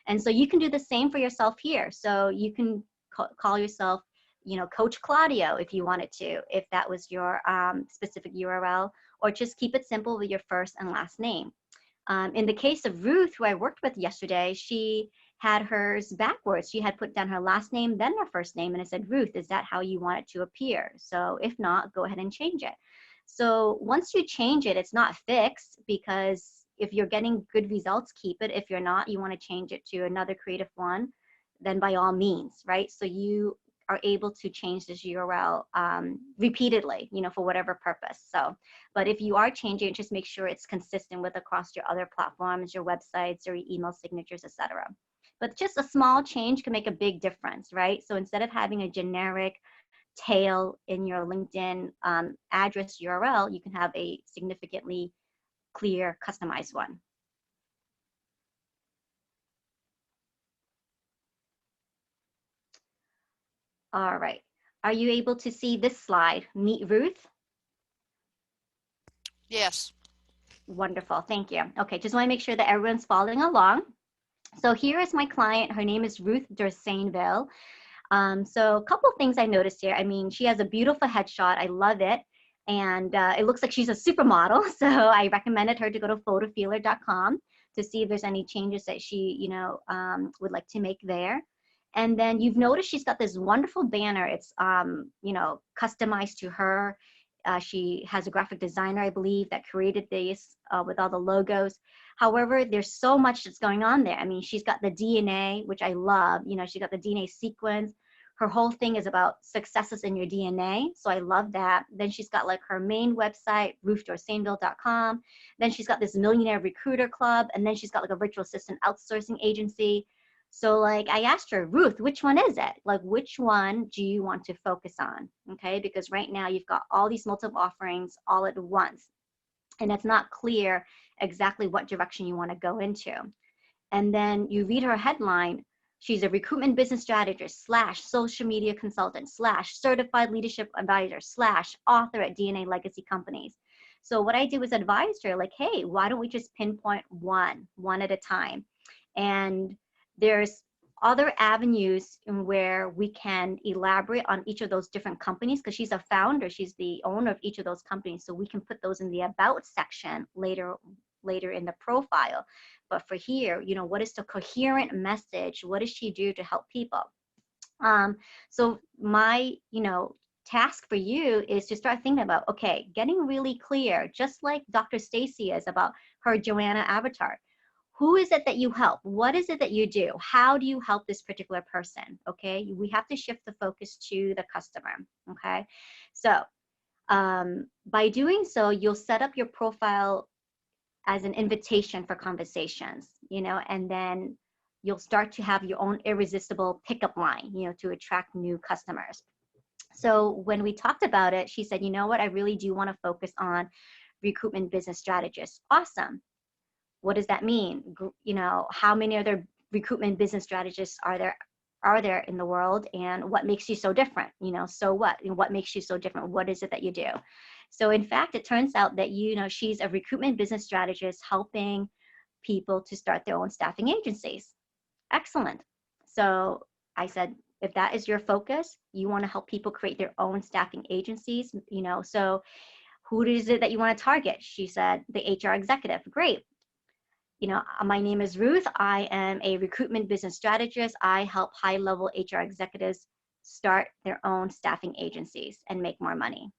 And so you can do the same for yourself here. So you can call yourself, you know, Coach Claudio if you wanted to, if that was your specific URL, or just keep it simple with your first and last name. In the case of Ruth, who I worked with yesterday, she had hers backwards. She had put down her last name, then her first name, and it said, Ruth, is that how you want it to appear? So if not, go ahead and change it. So once you change it, it's not fixed, because if you're getting good results, keep it. If you're not, you want to change it to another creative one, then by all means, right? So you are able to change this URL repeatedly, you know, for whatever purpose. So, but if you are changing it, just make sure it's consistent with across your other platforms, your websites, or your email signatures, etc. But just a small change can make a big difference, right? So instead of having a generic tail in your LinkedIn address URL, you can have a significantly clear, customized one. All right. Are you able to see this slide? Meet Ruth? Yes. Wonderful. Thank you. Okay, just want to make sure that everyone's following along. So here is my client. Her name is Ruth Dersainville. So a couple of things I noticed here. I mean, she has a beautiful headshot. I love it. And it looks like she's a supermodel. So I recommended her to go to photofeeler.com to see if there's any changes that she, you know, would like to make there. And then you've noticed she's got this wonderful banner. It's, you know, customized to her. She has a graphic designer, I believe, that created this with all the logos. However, there's so much that's going on there. I mean, she's got the DNA, which I love. You know, she's got the DNA sequence. her whole thing is about successes in your DNA. So I love that. Then she's got like her main website, ruthdorseinville.com. Then she's got this millionaire recruiter club. And then she's got like a virtual assistant outsourcing agency. So like I asked her, Ruth, which one is it? Like, which one do you want to focus on? Okay, because right now you've got all these multiple offerings all at once. And it's not clear exactly what direction you want to go into. And then you read her headline. She's a recruitment business strategist / social media consultant / certified leadership advisor / author at DNA Legacy Companies. So what I did was advise her like, hey, why don't we just pinpoint one at a time? And there's other avenues in where we can elaborate on each of those different companies, because she's a founder, she's the owner of each of those companies. So we can put those in the about section later in the profile. But for here, you know, what is the coherent message? What does she do to help people? So my, you know, task for you is to start thinking about, okay, getting really clear, just like Dr. Stacey is about her Joanna avatar. Who is it that you help? What is it that you do? How do you help this particular person? Okay, we have to shift the focus to the customer. Okay, so by doing so, you'll set up your profile as an invitation for conversations, you know, and then you'll start to have your own irresistible pickup line, you know, to attract new customers. So when we talked about it, she said, you know what, I really do want to focus on recruitment business strategists. Awesome. What does that mean? You know, how many other recruitment business strategists are there in the world, and what makes you so different? You know, so what? And what makes you so different? What is it that you do? So in fact, it turns out that, you know, she's a recruitment business strategist helping people to start their own staffing agencies. Excellent. So I said, if that is your focus, you want to help people create their own staffing agencies, you know, so who is it that you want to target? She said, the HR executive. Great. You know, my name is Ruth. I am a recruitment business strategist. I help high-level HR executives start their own staffing agencies and make more money.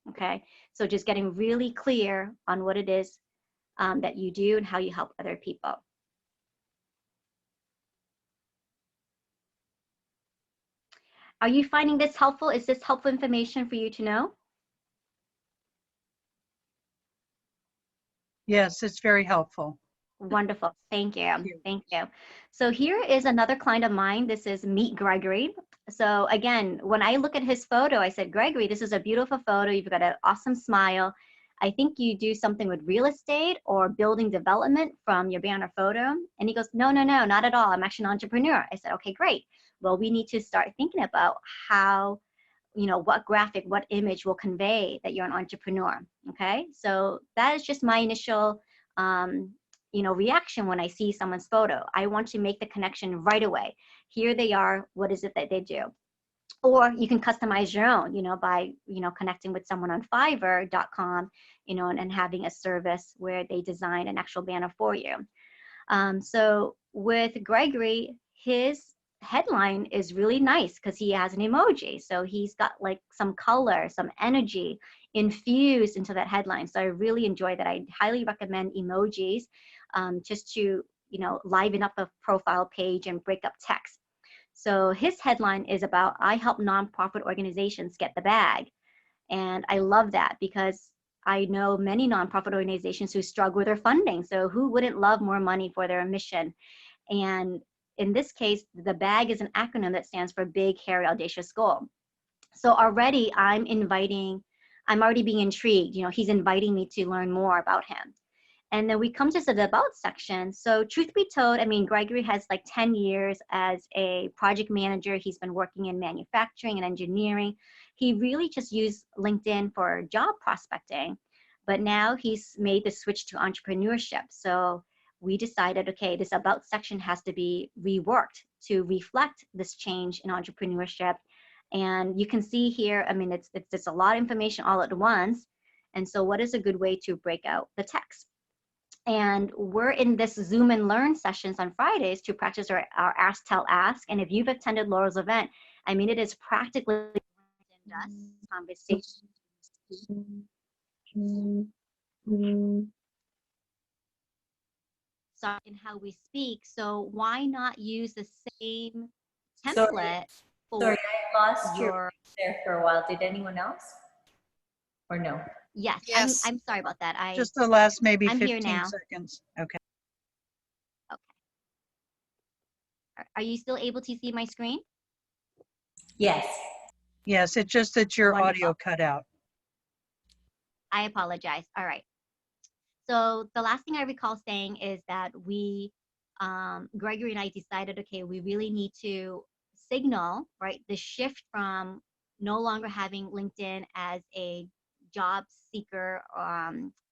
Okay, so just getting really clear on what it is that you do and how you help other people. Are you finding this helpful? Is this helpful information for you to know? Yes, it's very helpful. Wonderful. Thank you. Thank you. Thank you. So here is another client of mine. This is Meet Gregory. So again, when I look at his photo, I said, Gregory, this is a beautiful photo. You've got an awesome smile. I think you do something with real estate or building development from your banner photo. And he goes, no, not at all. I'm actually an entrepreneur. I said, okay, great. Well, we need to start thinking about how, you know, what graphic, what image will convey that you're an entrepreneur. Okay. So that is just my initial, you know, reaction when I see someone's photo. I want to make the connection right away. Here they are. What is it that they do? Or you can customize your own, you know, by, you know, connecting with someone on Fiverr.com, you know, and having a service where they design an actual banner for you. So with Gregory, his headline is really nice because he has an emoji. So he's got like some color, some energy infused into that headline. So I really enjoy that. I highly recommend emojis just to, you know, liven up a profile page and break up text. So his headline is about, I help nonprofit organizations get the bag. And I love that because I know many nonprofit organizations who struggle with their funding. So who wouldn't love more money for their mission? And in this case, the BAG is an acronym that stands for Big, Hairy, Audacious Goal. So already I'm already being intrigued. You know, he's inviting me to learn more about him. And then we come to the about section. So truth be told, I mean, Gregory has like 10 years as a project manager. He's been working in manufacturing and engineering. He really just used LinkedIn for job prospecting, but now he's made the switch to entrepreneurship. So we decided, okay, this about section has to be reworked to reflect this change in entrepreneurship. And you can see here, I mean, it's a lot of information all at once. And so what is a good way to break out the text? And we're in this Zoom and Learn sessions on Fridays to practice our Ask, Tell, Ask. And if you've attended Laura's event, I mean, it is practically conversation. In how we speak. So why not use the same template for Sorry, I lost your your, there for a while. Did anyone else? Or no? Yes, yes, I'm sorry about that. Just the last maybe I'm here 15 now. seconds. Okay. Are you still able to see my screen? Yes. Yes, it's just that your Wonderful. audio cut out. I apologize. All right. So the last thing I recall saying is that Gregory and I decided, okay, we really need to signal, right, the shift from no longer having LinkedIn as a job seeker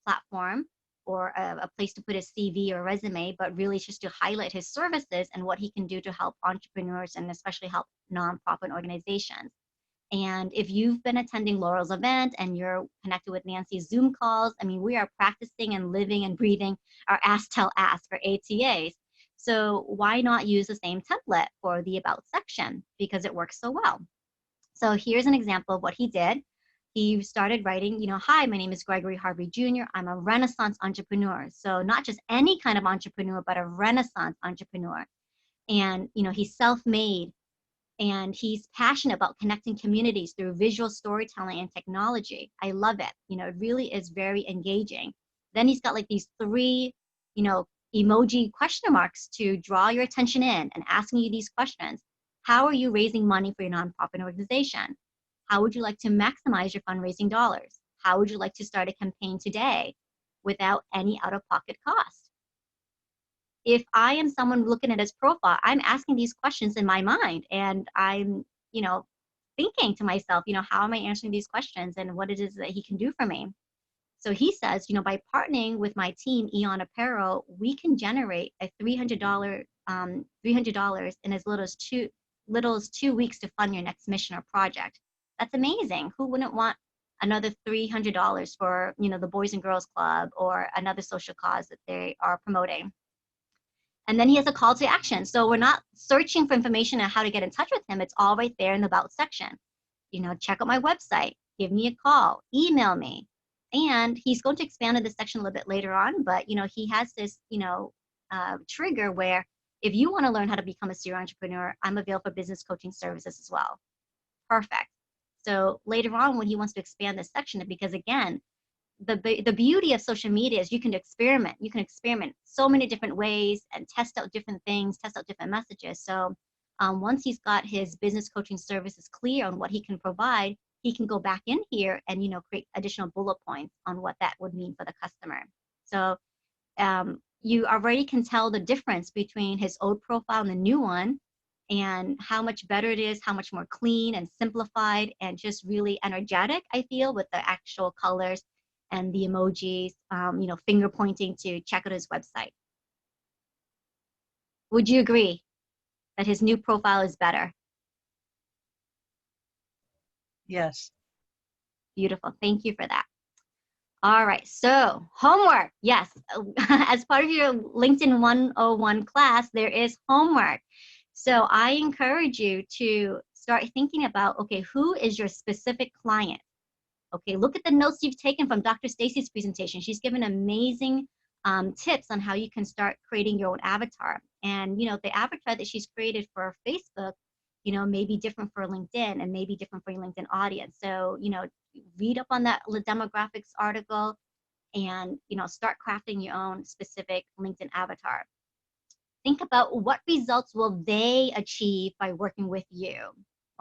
platform or a place to put a CV or resume, but really just to highlight his services and what he can do to help entrepreneurs and especially help nonprofit organizations. And if you've been attending Laurel's event and you're connected with Nancy's Zoom calls, I mean, we are practicing and living and breathing our Ask Tell Ask or ATAs. So why not use the same template for the About section? Because it works so well. So here's an example of what he did. He started writing, hi, my name is Gregory Harvey Jr. I'm a Renaissance entrepreneur. So not just any kind of entrepreneur, but a Renaissance entrepreneur. And, he's self-made. And he's passionate about connecting communities through visual storytelling and technology. I love it. It really is very engaging. Then he's got like these 3, emoji question marks to draw your attention in and asking you these questions. How are you raising money for your nonprofit organization? How would you like to maximize your fundraising dollars? How would you like to start a campaign today without any out-of-pocket cost? If I am someone looking at his profile, I'm asking these questions in my mind and I'm, thinking to myself, how am I answering these questions and what it is that he can do for me? So he says, by partnering with my team, Eon Apparel, we can generate a $300 in as little as 2 weeks to fund your next mission or project. That's amazing. Who wouldn't want another $300 for, the Boys and Girls Club or another social cause that they are promoting? And then he has a call to action. So we're not searching for information on how to get in touch with him. It's all right there in the About section. Check out my website, give me a call, email me. And he's going to expand on this section a little bit later on, but he has this, trigger where if you want to learn how to become a serial entrepreneur, I'm available for business coaching services as well. Perfect. So later on when he wants to expand this section, because again, the beauty of social media is you can experiment. You can experiment so many different ways and test out different things, test out different messages. So once he's got his business coaching services clear on what he can provide, he can go back in here and create additional bullet points on what that would mean for the customer. So you already can tell the difference between his old profile and the new one, and how much better it is, how much more clean and simplified and just really energetic I feel with the actual colors and the emojis, finger pointing to check out his website. Would you agree that his new profile is better? Yes. Beautiful. Thank you for that. All right. So homework. Yes. As part of your LinkedIn 101 class, there is homework. So I encourage you to start thinking about, okay, who is your specific client? Okay, look at the notes you've taken from Dr. Stacey's presentation. She's given amazing tips on how you can start creating your own avatar. And, the avatar that she's created for Facebook, may be different for LinkedIn and may be different for your LinkedIn audience. So, read up on that demographics article and, start crafting your own specific LinkedIn avatar. Think about what results will they achieve by working with you,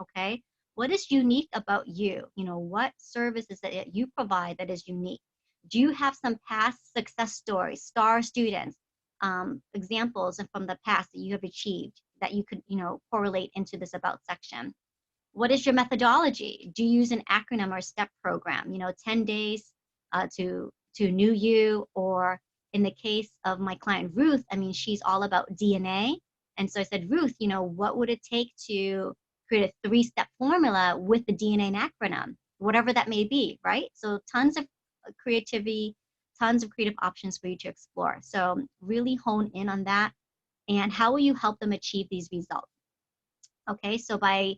okay? What is unique about you? What services that you provide that is unique? Do you have some past success stories, star students, examples from the past that you have achieved that you could, correlate into this About section? What is your methodology? Do you use an acronym or a step program? 10 days to new you, or in the case of my client Ruth, I mean, she's all about DNA. And so I said, Ruth, what would it take to create a 3-step formula with the DNA and acronym, whatever that may be, right? So tons of creativity, tons of creative options for you to explore. So really hone in on that. And how will you help them achieve these results? Okay, so by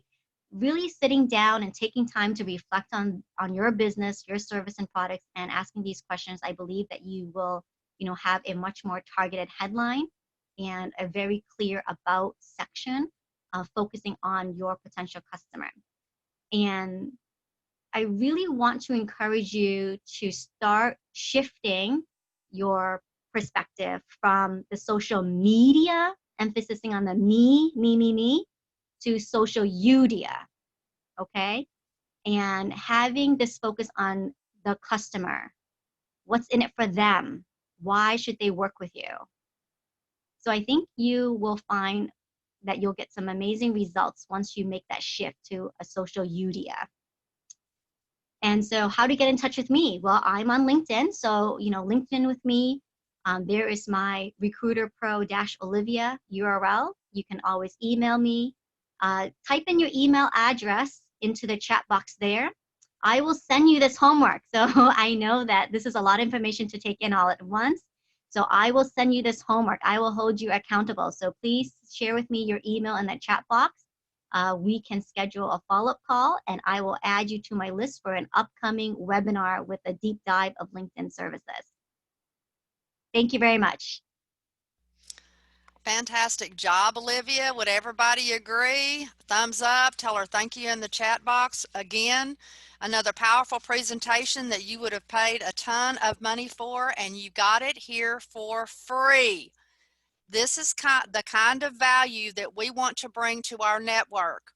really sitting down and taking time to reflect on your business, your service and products, and asking these questions, I believe that you will, have a much more targeted headline and a very clear About section focusing on your potential customer. And I really want to encourage you to start shifting your perspective from the social media, emphasizing on the me, to social udia, okay? And having this focus on the customer. What's in it for them? Why should they work with you? So I think you will find that you'll get some amazing results once you make that shift to a social udia. And so how to get in touch with me? Well, I'm on LinkedIn. So, LinkedIn with me. There is my Recruiter Pro-Olivia URL. You can always email me. Type in your email address into the chat box there. I will send you this homework. So I know that this is a lot of information to take in all at once. So I will send you this homework. I will hold you accountable. So please share with me your email in that chat box. We can schedule a follow-up call, and I will add you to my list for an upcoming webinar with a deep dive of LinkedIn services. Thank you very much. Fantastic job, Olivia. Would everybody agree? Thumbs up. Tell her thank you in the chat box. Again, another powerful presentation that you would have paid a ton of money for, and you got it here for free. This is the kind of value that we want to bring to our network.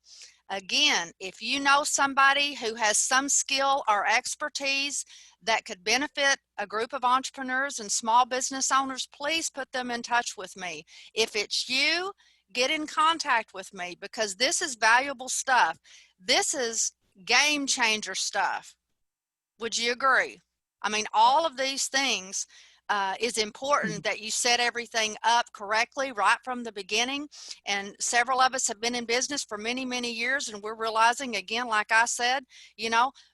Again, if you know somebody who has some skill or expertise that could benefit a group of entrepreneurs and small business owners, please put them in touch with me. If it's you, get in contact with me, because this is valuable stuff. This is game changer stuff. Would you agree? I mean, all of these things is important that you set everything up correctly right from the beginning. And several of us have been in business for many, many years, and we're realizing, again, like I said,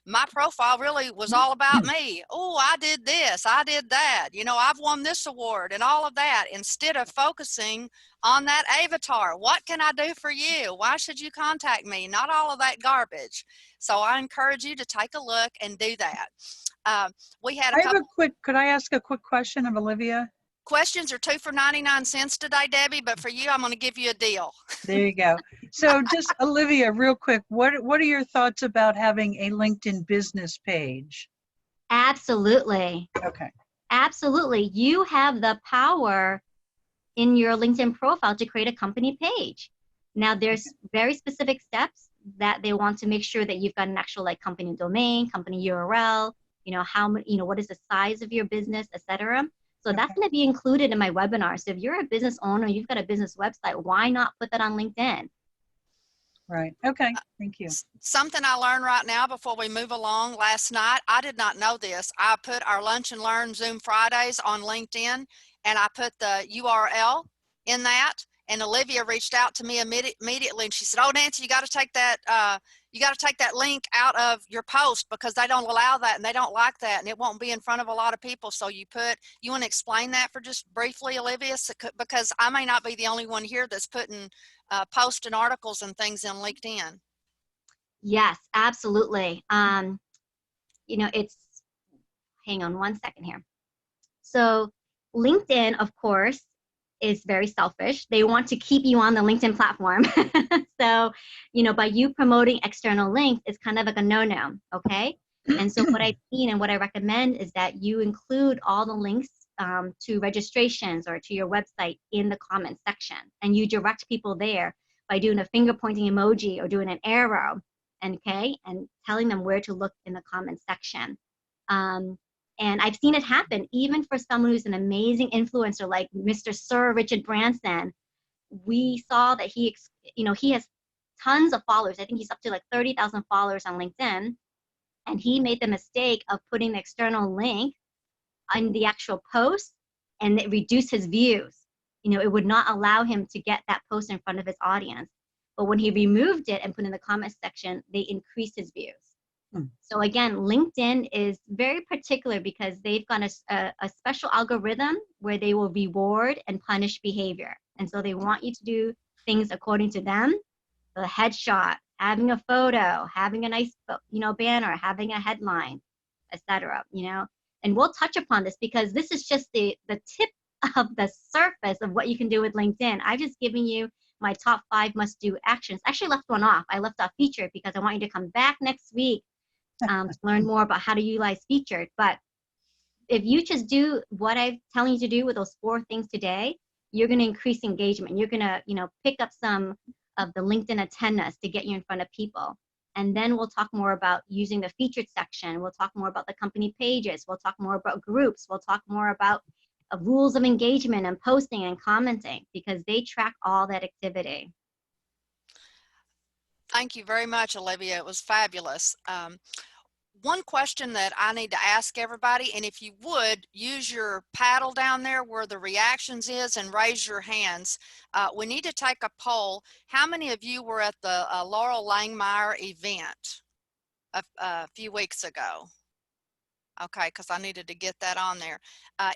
my profile really was all about me. Oh, I did this, I did that, I've won this award and all of that, instead of focusing on that avatar. What can I do for you? Why should you contact me? Not all of that garbage. So I encourage you to take a look and do that. We had a couple. Could I ask a quick question of Olivia? Questions are 2 for 99 cents today, Debbie, but for you, I'm going to give you a deal. There you go. So just Olivia, real quick, what are your thoughts about having a LinkedIn business page? Absolutely. Okay. Absolutely. You have the power in your LinkedIn profile to create a company page. Now, there's very specific steps that they want to make sure that you've got an actual company domain, company URL, what is the size of your business, etc. So that's going to be included in my webinar. So if you're a business owner, you've got a business website, why not put that on LinkedIn? Right. Okay. Thank you. Something I learned right now before we move along last night, I did not know this. I put our Lunch and Learn Zoom Fridays on LinkedIn, and I put the URL in that. And Olivia reached out to me immediately, and she said, "Oh, Nancy, you got to take that. You got to take that link out of your post, because they don't allow that, and they don't like that, and it won't be in front of a lot of people." So you want to explain that for just briefly, Olivia, because I may not be the only one here that's putting posts and articles and things in LinkedIn. Yes, absolutely. Hang on one second here. So LinkedIn, of course, is very selfish. They want to keep you on the LinkedIn platform. So, by you promoting external links, it's kind of like a no-no, okay? And so what I've seen and what I recommend is that you include all the links to registrations or to your website in the comment section, and you direct people there by doing a finger pointing emoji or doing an arrow, okay, and telling them where to look in the comment section. And I've seen it happen even for someone who's an amazing influencer like Mr. Sir Richard Branson. We saw that he has tons of followers. I think he's up to 30,000 followers on LinkedIn. And he made the mistake of putting the external link on the actual post, and it reduced his views. It would not allow him to get that post in front of his audience. But when he removed it and put in the comment section, they increased his views. So again, LinkedIn is very particular because they've got a special algorithm where they will reward and punish behavior. And so they want you to do things according to them. The headshot, having a photo, having a nice, banner, having a headline, etc. And we'll touch upon this because this is just the tip of the surface of what you can do with LinkedIn. I've just given you my top 5 must do actions. I actually left one off. I left off featured because I want you to come back next week to learn more about how to utilize featured. But if you just do what I'm telling you to do with those 4 things today, you're going to increase engagement. You're going to, pick up some of the LinkedIn attendance to get you in front of people. And then we'll talk more about using the featured section. We'll talk more about the company pages. We'll talk more about groups. We'll talk more about rules of engagement and posting and commenting, because they track all that activity. Thank you very much, Olivia. It was fabulous. One question that I need to ask everybody, and if you would, use your paddle down there where the reactions is and raise your hands. We need to take a poll. How many of you were at the Laurel Langmeyer event a few weeks ago? Okay, because I needed to get that on there.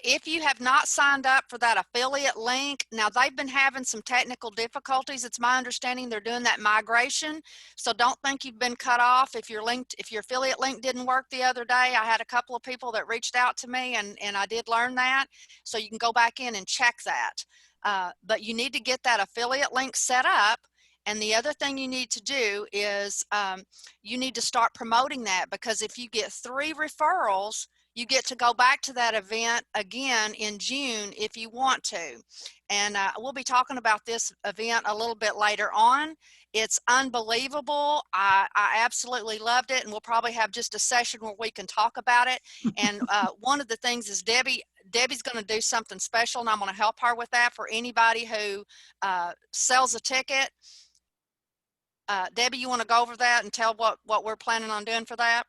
If you have not signed up for that affiliate link, now they've been having some technical difficulties. It's my understanding they're doing that migration. So don't think you've been cut off. If your affiliate link didn't work the other day, I had a couple of people that reached out to me and I did learn that. So you can go back in and check that. But you need to get that affiliate link set up. And the other thing you need to do is you need to start promoting that, because if you get 3 referrals, you get to go back to that event again in June if you want to. And we'll be talking about this event a little bit later on. It's unbelievable. I absolutely loved it, and we'll probably have just a session where we can talk about it. And one of the things is Debbie's going to do something special, and I'm going to help her with that for anybody who sells a ticket. Debbie, you want to go over that and tell what we're planning on doing for that?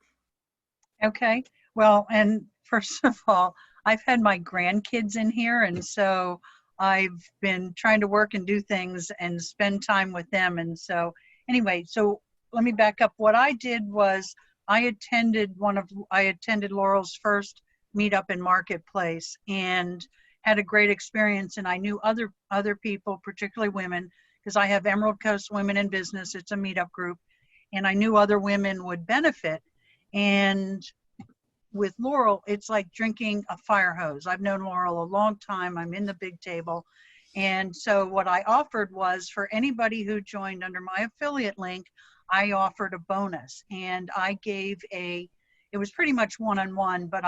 Okay. Well, and first of all, I've had my grandkids in here, and so I've been trying to work and do things and spend time with them. And so anyway, so let me back up. What I did was I attended Laurel's first meetup in Marketplace and had a great experience. And I knew other people, particularly women, because I have Emerald Coast Women in Business. It's a meetup group, and I knew other women would benefit. And with Laurel, it's like drinking a fire hose. I've known Laurel a long time. I'm in the big table. And so what I offered was, for anybody who joined under my affiliate link, I offered a bonus. And I gave it was pretty much one-on-one, but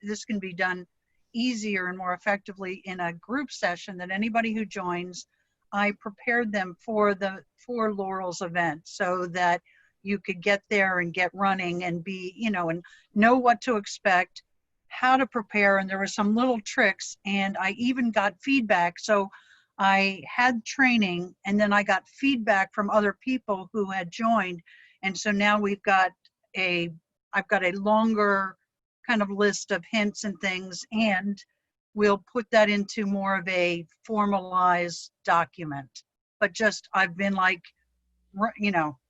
this can be done easier and more effectively in a group session, that anybody who joins, I prepared them for Laurel's event, so that you could get there and get running and be, and know what to expect, how to prepare. And there were some little tricks, and I even got feedback. So I had training, and then I got feedback from other people who had joined. And so now I've got a longer kind of list of hints and things, and we'll put that into more of a formalized document. But I've been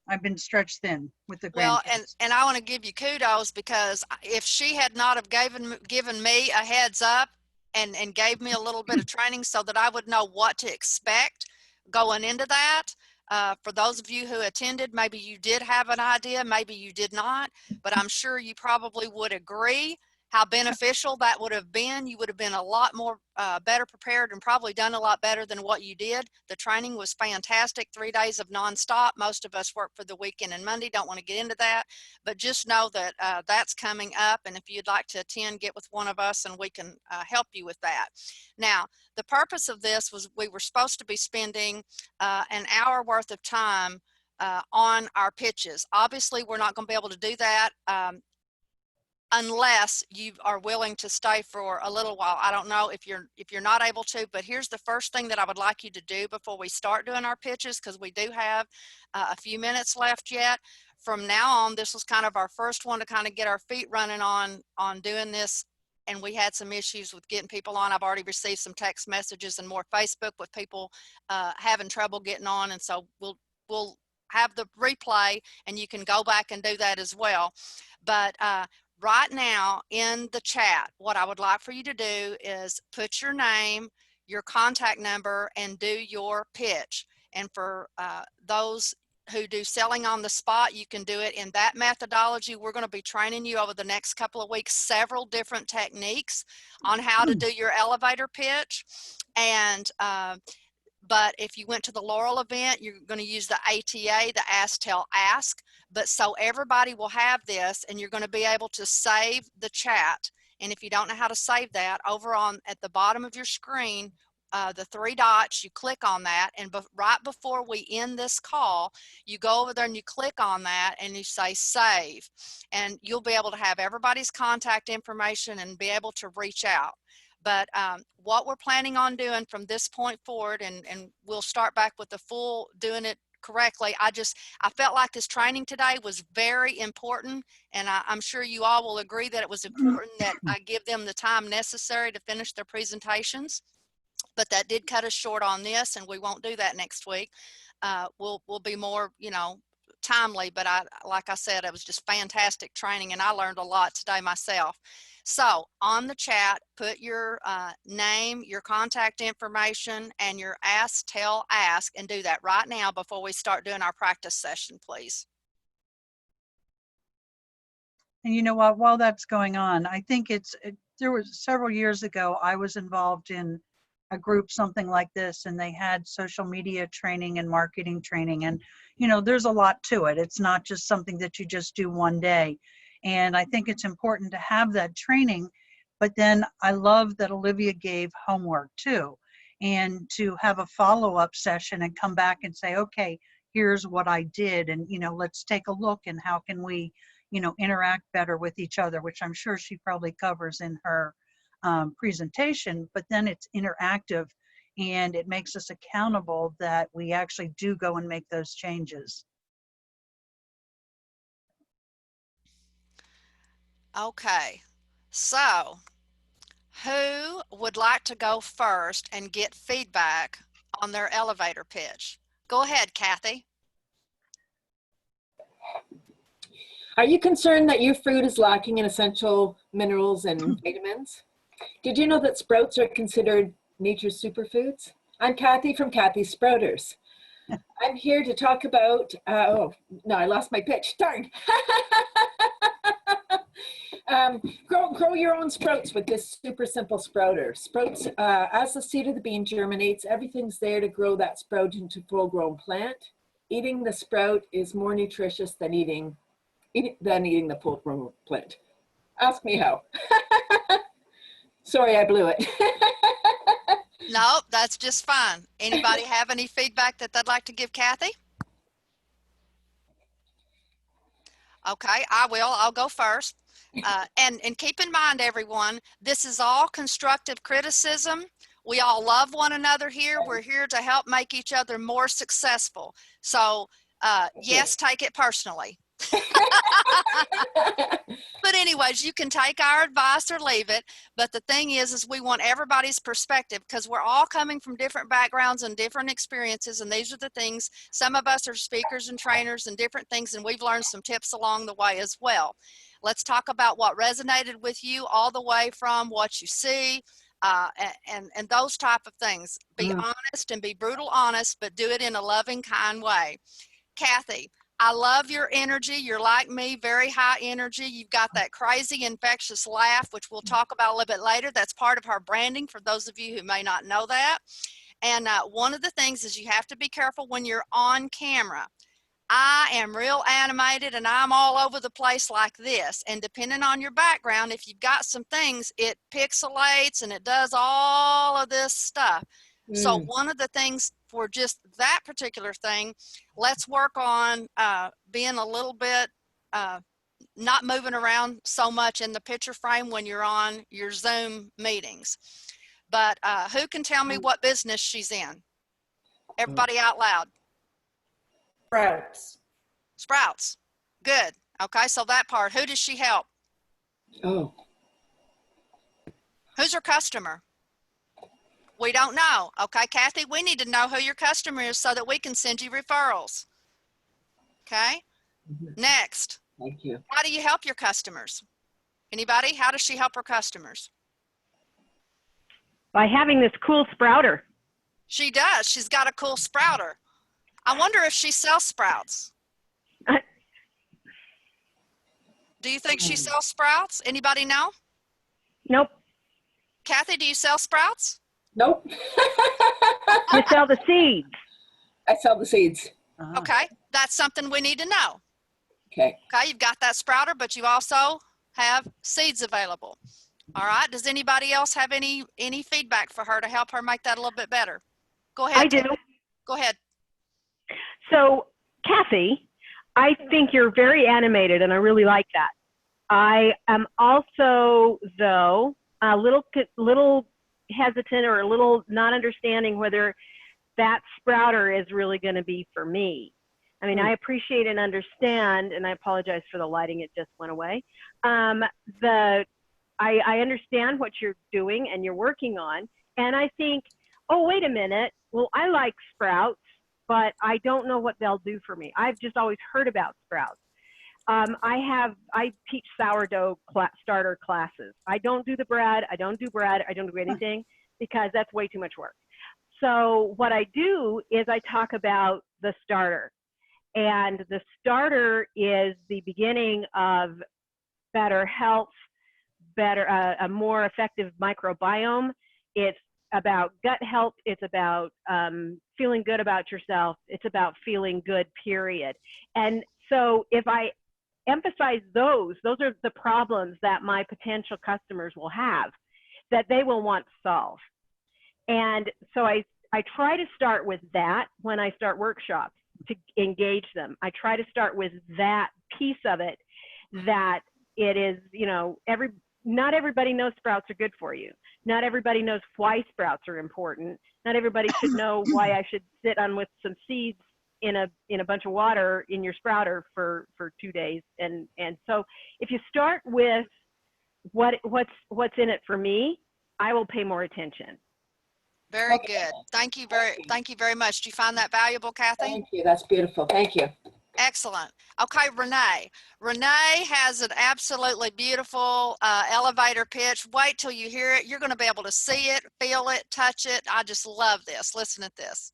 I've been stretched thin with the grandkids. Well, and I want to give you kudos, because if she had not have given me a heads up and gave me a little bit of training so that I would know what to expect going into that, for those of you who attended, maybe you did have an idea, maybe you did not, but I'm sure you probably would agree how beneficial that would have been. You would have been a lot more better prepared and probably done a lot better than what you did. The training was fantastic, 3 days of nonstop. Most of us work for the weekend and Monday, don't want to get into that, but just know that that's coming up. And if you'd like to attend, get with one of us and we can help you with that. Now, the purpose of this was we were supposed to be spending an hour worth of time on our pitches. Obviously, we're not going to be able to do that unless you are willing to stay for a little while. I don't know if you're not able to, but here's the first thing that I would like you to do before we start doing our pitches, because we do have a few minutes left yet. From now on, this was kind of our first one to kind of get our feet running on doing this, and we had some issues with getting people on. I've already received some text messages and more Facebook with people having trouble getting on, and so we'll have the replay and you can go back and do that as well. But right now in the chat, what I would like for you to do is put your name, your contact number, and do your pitch. And for those who do selling on the spot, you can do it in that methodology. We're going to be training you over the next couple of weeks several different techniques on how to do your elevator pitch. And But if you went to the Laurel event, you're going to use the ATA, the Ask, Tell, Ask. But so everybody will have this, and you're going to be able to save the chat. And if you don't know how to save that, over on at the bottom of your screen, the 3 dots, you click on that, and right before we end this call, you go over there and you click on that and you say save, and you'll be able to have everybody's contact information and be able to reach out. But what we're planning on doing from this point forward, and we'll start back with the full doing it correctly. I felt like this training today was very important, and I'm sure you all will agree that it was important that I give them the time necessary to finish their presentations. But that did cut us short on this, and we won't do that next week. We'll be more, timely, but like I said, it was just fantastic training, and I learned a lot today myself. So on the chat, put your name, your contact information, and your Ask, Tell, Ask, and do that right now before we start doing our practice session, please. And you know what, while that's going on, I think there was several years ago, I was involved in a group, something like this, and they had social media training and marketing training. And, there's a lot to it. It's not just something that you just do one day. And I think it's important to have that training. But then I love that Olivia gave homework too, and to have a follow-up session and come back and say, okay, here's what I did. And, let's take a look, and how can we, interact better with each other, which I'm sure she probably covers in her presentation. But then it's interactive, and it makes us accountable that we actually do go and make those changes. Okay, so who would like to go first and get feedback on their elevator pitch? Go ahead, Kathy. Are you concerned that your fruit is lacking in essential minerals and vitamins? Did you know that sprouts are considered nature's superfoods? I'm Kathy from Kathy's Sprouters. I'm here to talk about, oh, no, I lost my pitch, darn. Grow your own sprouts with this super simple sprouter. Sprouts, as the seed of the bean germinates, everything's there to grow that sprout into a full-grown plant. Eating the sprout is more nutritious than eating the full-grown plant. Ask me how. Sorry, I blew it. No, that's just fine. Anybody have any feedback that they'd like to give Kathy? Okay, I will. I'll go first. And keep in mind, everyone, this is all constructive criticism. We all love one another here. We're here to help make each other more successful. So yes, take it personally. But anyways, you can take our advice or leave it. But the thing is we want everybody's perspective, because we're all coming from different backgrounds and different experiences. And these are the things, some of us are speakers and trainers and different things, and we've learned some tips along the way as well. Let's talk about what resonated with you, all the way from what you see, and those type of things. Be honest and be brutal honest, but do it in a loving, kind way. Kathy, I love your energy. You're like me, very high energy. You've got that crazy infectious laugh, which we'll talk about a little bit later. That's part of our branding for those of you who may not know that. And one of the things is you have to be careful when you're on camera. I am real animated and I'm all over the place like this. And depending on your background, if you've got some things, it pixelates and it does all of this stuff. So one of the things for just that particular thing, let's work on being a little bit, not moving around so much in the picture frame when you're on your Zoom meetings. But who can tell me what business she's in? Everybody out loud. Sprouts. Sprouts. Good. Okay, so that part. Who does she help? Oh. Who's her customer? We don't know. Okay, Kathy, we need to know who your customer is so that we can send you referrals. Okay? Next. Thank you. How do you help your customers? Anybody? How does she help her customers? By having this cool sprouter. She does. She's got a cool sprouter. I wonder if she sells sprouts. Do you think she sells sprouts? Anybody know? Nope. Kathy, do you sell sprouts? Nope. You sell the seeds. I sell the seeds. Uh-huh. Okay, that's something we need to know. Okay. Okay, you've got that sprouter, but you also have seeds available. All right, does anybody else have any feedback for her to help her make that a little bit better? Go ahead. I do. Go ahead. So, Kathy, I think you're very animated, and I really like that. I am also, though, a little hesitant or a little not understanding whether that sprouter is really going to be for me. I mean, I appreciate and understand, and I apologize for the lighting, it just went away. I understand what you're doing and you're working on, and I think, oh, wait a minute, well, I like sprouts, but I don't know what they'll do for me. I've just always heard about sprouts. I teach sourdough starter classes. I don't do the bread. I don't do anything because that's way too much work. So what I do is I talk about the starter, and the starter is the beginning of better health, a more effective microbiome. It's about gut health. It's about feeling good about yourself. It's about feeling good, period. And so if I emphasize those are the problems that my potential customers will have, that they will want solved. And so I try to start with that when I start workshops to engage them. I try to start with that piece of it, that it is, you know, not everybody knows sprouts are good for you. Not everybody knows why sprouts are important. Not everybody should know why I should sit on with some seeds in a bunch of water in your sprouter for 2 days. And so if you start with what's in it for me, I will pay more attention. Very good. Thank you very much. Do you find that valuable, Kathy? Thank you. That's beautiful. Thank you. Excellent. Okay, Renee. Renee has an absolutely beautiful elevator pitch. Wait till you hear it. You're going to be able to see it, feel it, touch it. I just love this. Listen at this.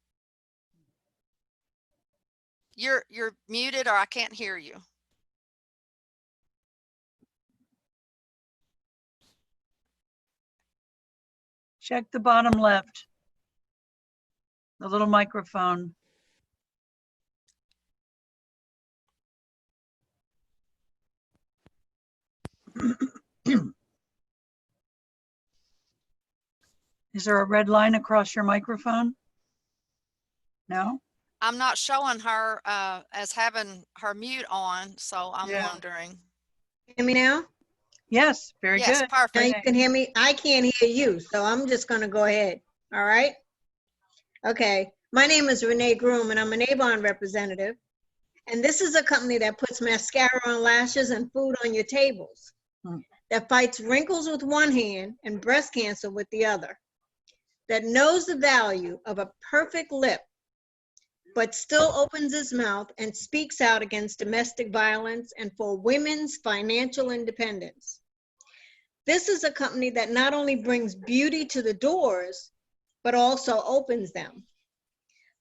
You're muted, or I can't hear you. Check the bottom left, the little microphone. Is there a red line across your microphone? No? I'm not showing her as having her mute on, so I'm Yeah. wondering. Hear me now? Yes, very Yes, good. Now perfect. you can hear me. I can't hear you, so I'm just going to go ahead. All right? Okay. My name is Renee Groom, and I'm an Avon representative. And this is a company that puts mascara on lashes and food on your tables, that fights wrinkles with one hand and breast cancer with the other, that knows the value of a perfect lip, but still opens its mouth and speaks out against domestic violence and for women's financial independence. This is a company that not only brings beauty to the doors, but also opens them.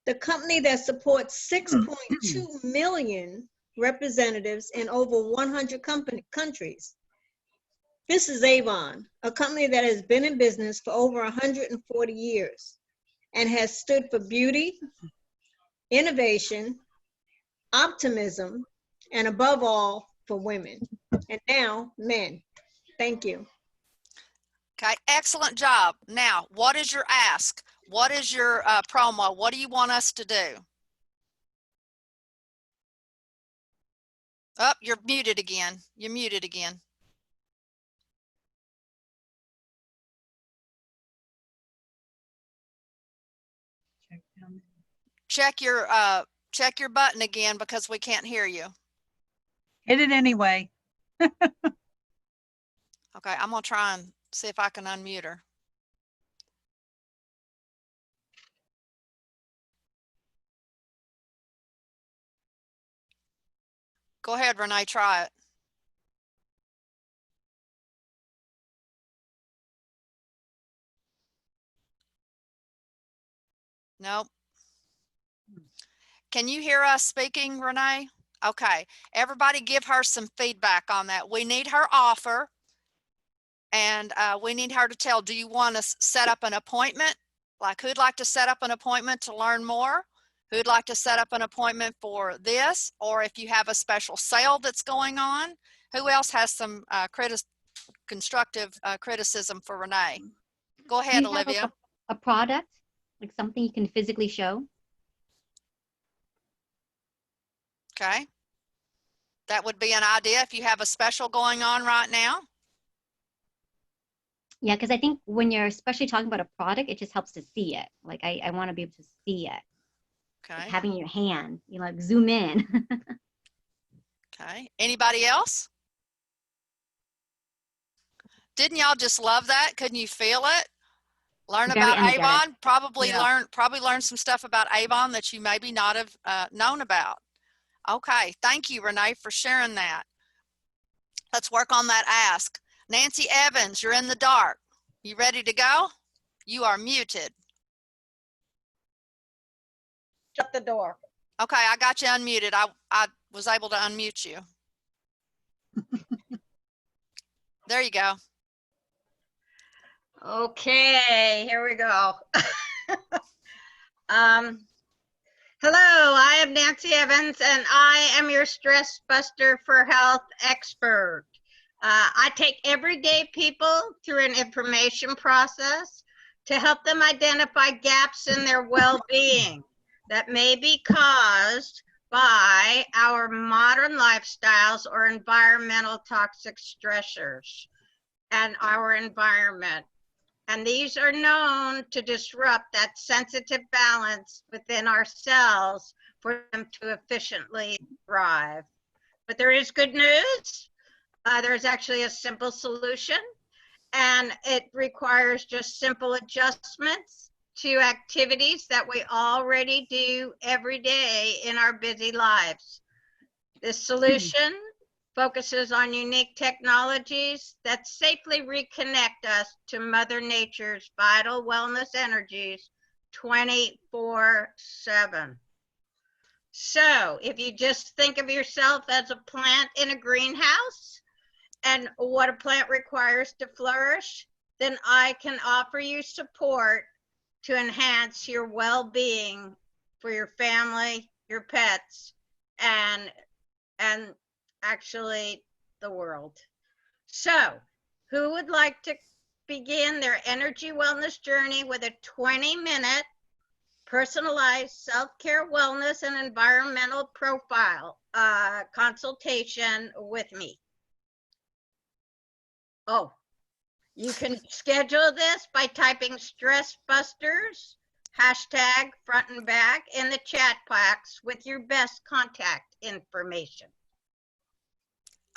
The company that supports 6.2 million representatives in over 100 countries. This is Avon, a company that has been in business for over 140 years and has stood for beauty, innovation, optimism, and above all, for women. And now, men. Thank you. Okay, excellent job. Now, what is your ask? What is your promo? What do you want us to do? Oh, you're muted again. You're muted again. Check your button again, because we can't hear you. Hit it anyway. Okay, I'm gonna try and see if I can unmute her. Go ahead, Renee, try it. Nope. Can you hear us speaking, Renee? Okay, everybody give her some feedback on that. We need her offer, and we need her to tell, do you want to set up an appointment Like, who'd like to set up an appointment to learn more? Who'd like to set up an appointment for this? Or if you have a special sale that's going on, who else has some constructive criticism for Renee? Go Do ahead, you have Olivia. a product, like something you can physically show? Okay. That would be an idea if you have a special going on right now. Yeah, because I think when you're especially talking about a product, it just helps to see it. Like I want to be able to see it. Like Okay. having your hand, you like zoom in. Okay. Anybody else? Didn't y'all just love that? Couldn't you feel it? Learn Very about energetic. Avon. Probably Yeah. learn some stuff about Avon that you maybe not have known about. Okay. Thank you, Renee, for sharing that. Let's work on that ask. Nancy Evans, you're in the dark. You ready to go? You are muted. Shut the door. Okay, I got you unmuted. I was able to unmute you. There you go. Okay, here we go. Hello, I am Nancy Evans, and I am your Stress Buster for Health expert. I take everyday people through an information process to help them identify gaps in their well-being that may be caused by our modern lifestyles or environmental toxic stressors and our environment. And these are known to disrupt that sensitive balance within our cells for them to efficiently thrive. But there is good news. There's actually a simple solution, and it requires just simple adjustments to activities that we already do every day in our busy lives. This solution focuses on unique technologies that safely reconnect us to Mother Nature's vital wellness energies 24/7. So if you just think of yourself as a plant in a greenhouse and what a plant requires to flourish, then I can offer you support to enhance your well-being for your family, your pets, and actually the world. So, who would like to begin their energy wellness journey with a 20-minute personalized self-care wellness and environmental profile consultation with me? Oh, you can schedule this by typing Stress Busters hashtag front and back in the chat box with your best contact information.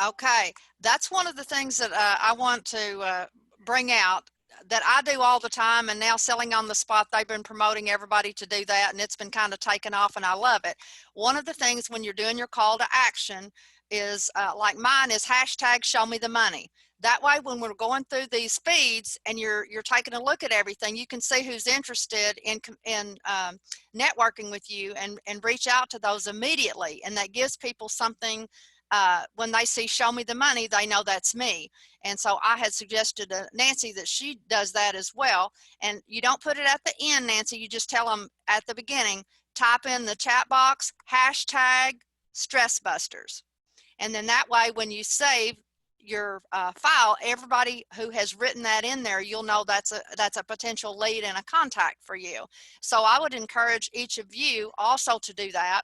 Okay, that's one of the things that I want to bring out that I do all the time, and now Selling on the Spot, they've been promoting everybody to do that, and it's been kind of taken off, and I love it. One of the things when you're doing your call to action is like mine is hashtag show me the money. That way, when we're going through these feeds and you're taking a look at everything, you can see who's interested in networking with you and reach out to those immediately. And that gives people something, when they see show me the money, they know that's me. And so I had suggested to Nancy that she does that as well. And you don't put it at the end, Nancy, you just tell them at the beginning, type in the chat box, hashtag Stress Busters. And then that way, when you save your file, everybody who has written that in there, you'll know that's a potential lead and a contact for you. So I would encourage each of you also to do that.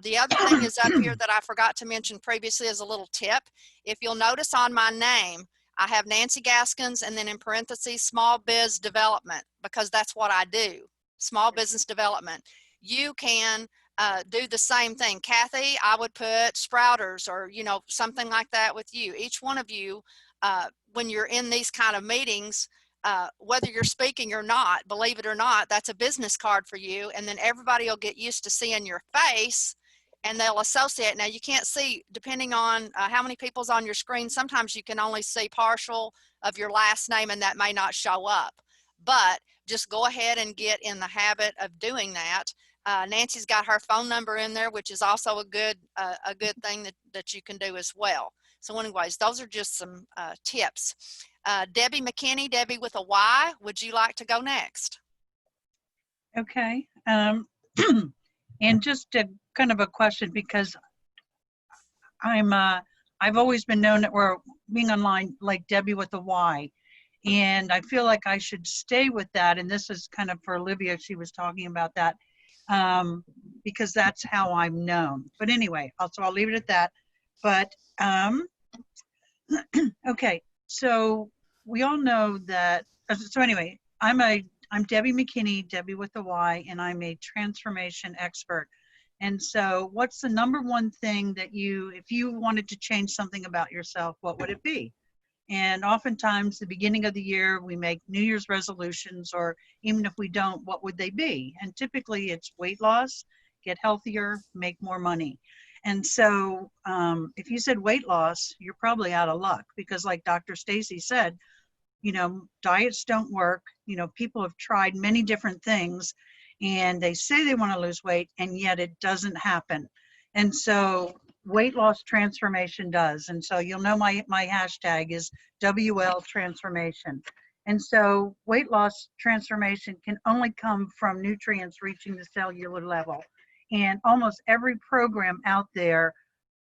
The other thing is up here that I forgot to mention previously as a little tip. If you'll notice on my name, I have Nancy Gaskins and then in parentheses, small biz development, because that's what I do, small business development. You can do the same thing. Kathy, I would put Sprouters or, you know, something like that with you. Each one of you, when you're in these kind of meetings, whether you're speaking or not, believe it or not, that's a business card for you. And then everybody will get used to seeing your face and they'll associate. Now you can't see, depending on how many people's on your screen, sometimes you can only see partial of your last name and that may not show up. But just go ahead and get in the habit of doing that. Nancy's got her phone number in there, which is also a good thing that you can do as well. So anyways, those are just some tips. Debbie McKinney, Debbie with a Y, would you like to go next? Okay. And just a kind of a question, because I've always been known or being online like Debbie with a Y. And I feel like I should stay with that. And this is kind of for Olivia, she was talking about that, because that's how I'm known. But anyway, so I'll leave it at that. But okay, so we all know that, so anyway, I'm Debbie McKinney, Debbie with a Y, and I'm a transformation expert. And so what's the number one thing that if you wanted to change something about yourself, what would it be? And oftentimes the beginning of the year, we make New Year's resolutions, or even if we don't, what would they be? And typically it's weight loss, get healthier, make more money. And so if you said weight loss, you're probably out of luck, because like Dr. Stacey said, diets don't work. People have tried many different things and they say they want to lose weight, and yet it doesn't happen. And so weight loss transformation does. And so you'll know my hashtag is WL transformation. And so weight loss transformation can only come from nutrients reaching the cellular level. And almost every program out there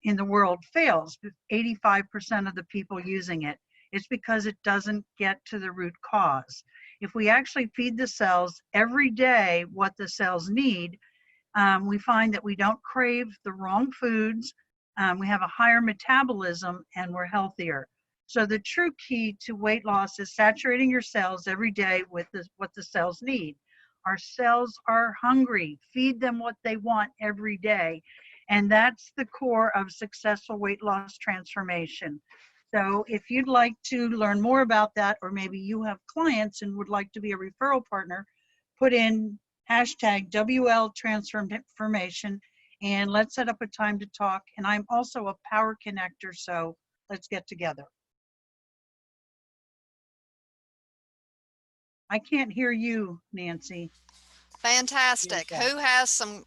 in the world fails, 85% of the people using it. It's because it doesn't get to the root cause. If we actually feed the cells every day what the cells need, we find that we don't crave the wrong foods, we have a higher metabolism, and we're healthier. So the true key to weight loss is saturating your cells every day with what the cells need. Our cells are hungry. Feed them what they want every day. And that's the core of successful weight loss transformation. So if you'd like to learn more about that, or maybe you have clients and would like to be a referral partner, put in hashtag WL transformation, and let's set up a time to talk. And I'm also a power connector, so let's get together. I can't hear you, Nancy. Fantastic. Who has some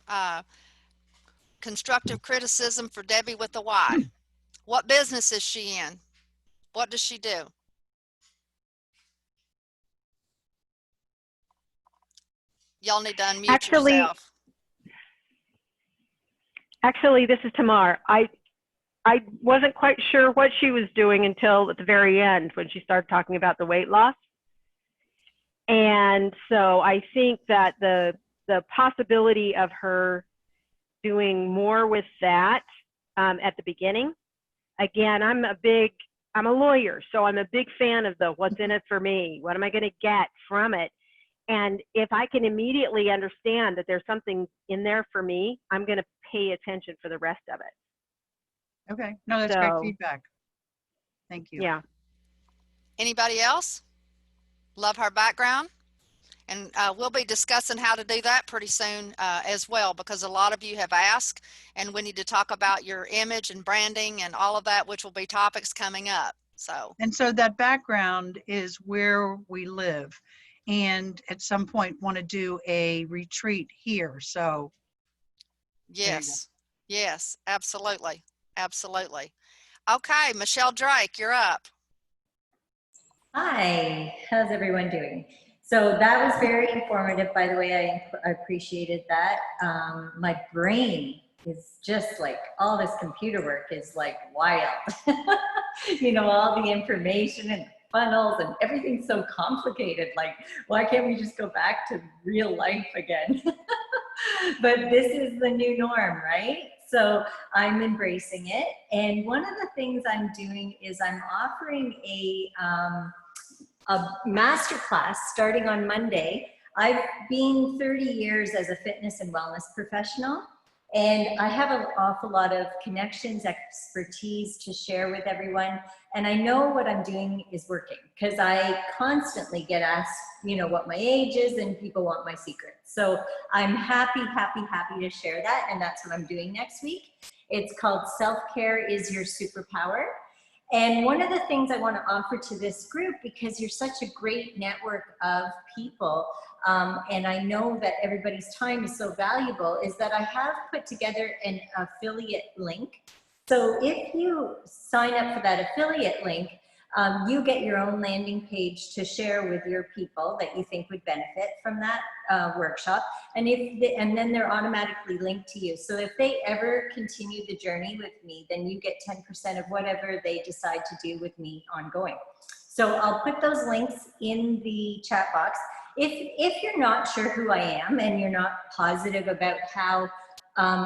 constructive criticism for Debbie with the Y? What business is she in? What does she do? Y'all need to unmute yourself. Actually, this is Tamar. I wasn't quite sure what she was doing until at the very end when she started talking about the weight loss. And so I think that the possibility of her doing more with that at the beginning, again, I'm a lawyer, so I'm a big fan of the what's in it for me. What am I going to get from it? And if I can immediately understand that there's something in there for me, I'm going to pay attention for the rest of it. Okay. No, that's great feedback. Thank you. Yeah. Anybody else? Love her background. And we'll be discussing how to do that pretty soon as well, because a lot of you have asked, and we need to talk about your image and branding and all of that, which will be topics coming up. And so that background is where we live, and at some point want to do a retreat here. So yes, absolutely. Absolutely. Okay, Michelle Drake, you're up. Hi, how's everyone doing? So that was very informative, by the way. I appreciated that. My brain is just like, all this computer work is like wild. All the information and funnels and everything's so complicated. Like, why can't we just go back to real life again? But this is the new norm, right? So I'm embracing it. And one of the things I'm doing is I'm offering a masterclass starting on Monday. I've been 30 years as a fitness and wellness professional, and I have an awful lot of connections, expertise to share with everyone. And I know what I'm doing is working, because I constantly get asked, what my age is, and people want my secrets. So I'm happy to share that. And that's what I'm doing next week. It's called Self-Care is Your Superpower. And one of the things I want to offer to this group, because you're such a great network of people, and I know that everybody's time is so valuable, is that I have put together an affiliate link. So if you sign up for that affiliate link, You get your own landing page to share with your people that you think would benefit from that workshop. And and then they're automatically linked to you. So if they ever continue the journey with me, then you get 10% of whatever they decide to do with me ongoing. So I'll put those links in the chat box. If you're not sure who I am and you're not positive about how,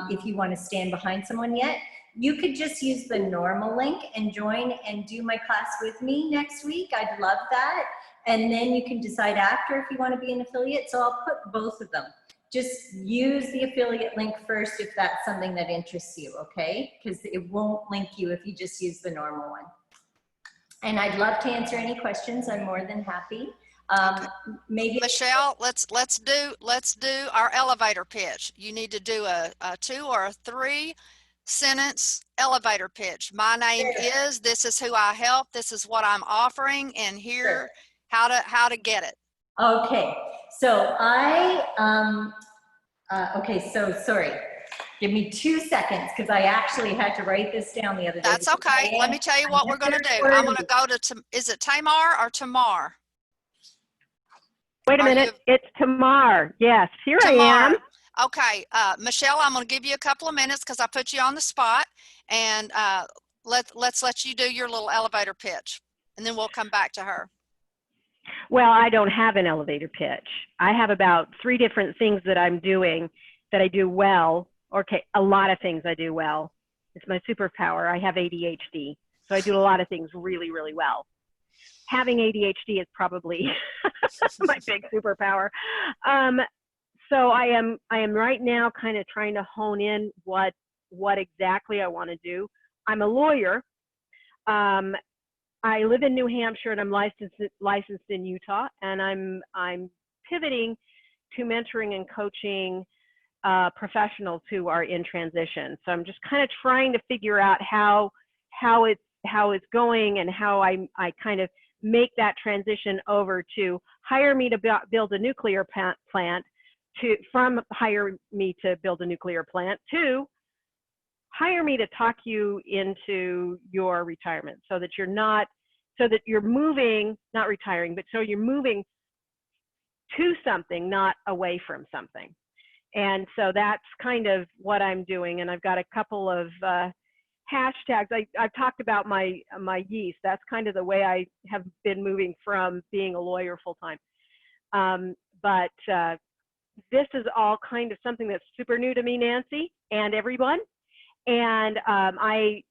if you want to stand behind someone yet, you could just use the normal link and join and do my class with me next week. I'd love that. And then you can decide after if you want to be an affiliate. So I'll put both of them. Just use the affiliate link first if that's something that interests you, okay? Because it won't link you if you just use the normal one. And I'd love to answer any questions. I'm more than happy. Maybe Michelle, let's do our elevator pitch. You need to do a 2 or a 3 sentence elevator pitch. My name is, this is who I help, this is what I'm offering, and here how to get it. Okay, so okay, so sorry. Give me 2 seconds because I actually had to write this down the other day. That's okay. Let me tell you what we're going to do. I'm going to go to, is it Tamar or Tamar? Wait a minute. It's Tamar. Yes, here Tamar. I am. Okay, Michelle, I'm going to give you a couple of minutes because I put you on the spot, and let's let you do your little elevator pitch, and then we'll come back to her. Well, I don't have an elevator pitch. I have about 3 different things that I'm doing that I do well. Okay, a lot of things I do well. It's my superpower. I have ADHD, so I do a lot of things really, really well. Having ADHD is probably my big superpower. So I am right now kind of trying to hone in what exactly I want to do. I'm a lawyer. I live in New Hampshire and I'm licensed in Utah, and I'm pivoting to mentoring and coaching professionals who are in transition. So I'm just kind of trying to figure out how it's going and how I kind of make that transition over to hire me to build a nuclear plant, from hire me to build a nuclear plant to hire me to talk you into your retirement, so that you're moving, not retiring, but so you're moving to something, not away from something. And so that's kind of what I'm doing. And I've got a couple of hashtags. I've talked about my yeast. That's kind of the way I have been moving from being a lawyer full time. But this is all kind of something that's super new to me, Nancy, and everyone. And I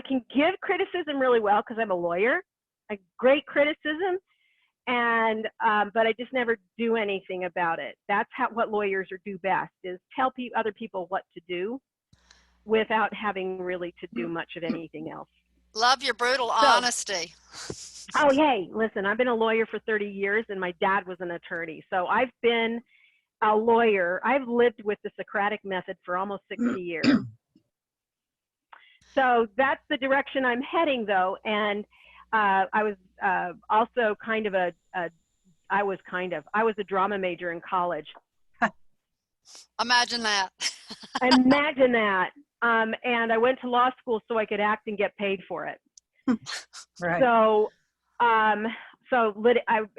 can give criticism really well because I'm a lawyer, a great criticism, and but I just never do anything about it. That's what lawyers do best, is tell other people what to do without having really to do much of anything else. Love your brutal honesty. Oh, yay. Listen, I've been a lawyer for 30 years and my dad was an attorney. So I've been a lawyer. I've lived with the Socratic method for almost 60 years. So that's the direction I'm heading, though. And I was also kind of I was a drama major in college. Imagine that. Imagine that. And I went to law school so I could act and get paid for it. Right. So, I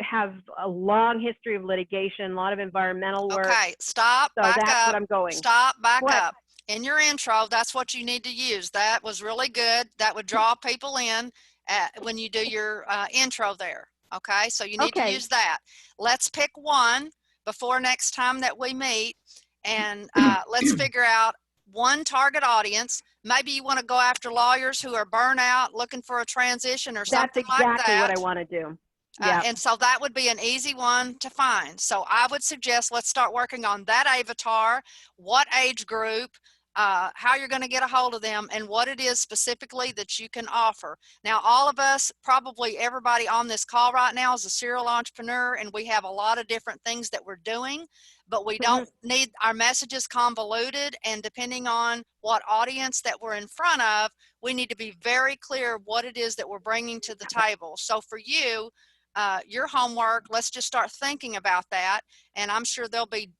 have a long history of litigation, a lot of environmental work. Okay, stop, So back that's up. what I'm going. Stop, back What? up. In your intro, that's what you need to use. That was really good. That would draw people in when you do your intro there. Okay, so you need to use that. Let's pick one before next time that we meet, and let's figure out one target audience. Maybe you want to go after lawyers who are burnout, looking for a transition or something like that. That's exactly what I want to do. Yeah. And so that would be an easy one to find. So I would suggest let's start working on that avatar, what age group, how you're going to get a hold of them, and what it is specifically that you can offer. Now, all of us, probably everybody on this call right now is a serial entrepreneur, and we have a lot of different things that we're doing, but we don't need our messages convoluted, and depending on what audience that we're in front of, we need to be very clear what it is that we're bringing to the table. So for you, your homework, let's just start thinking about that, and I'm sure there'll be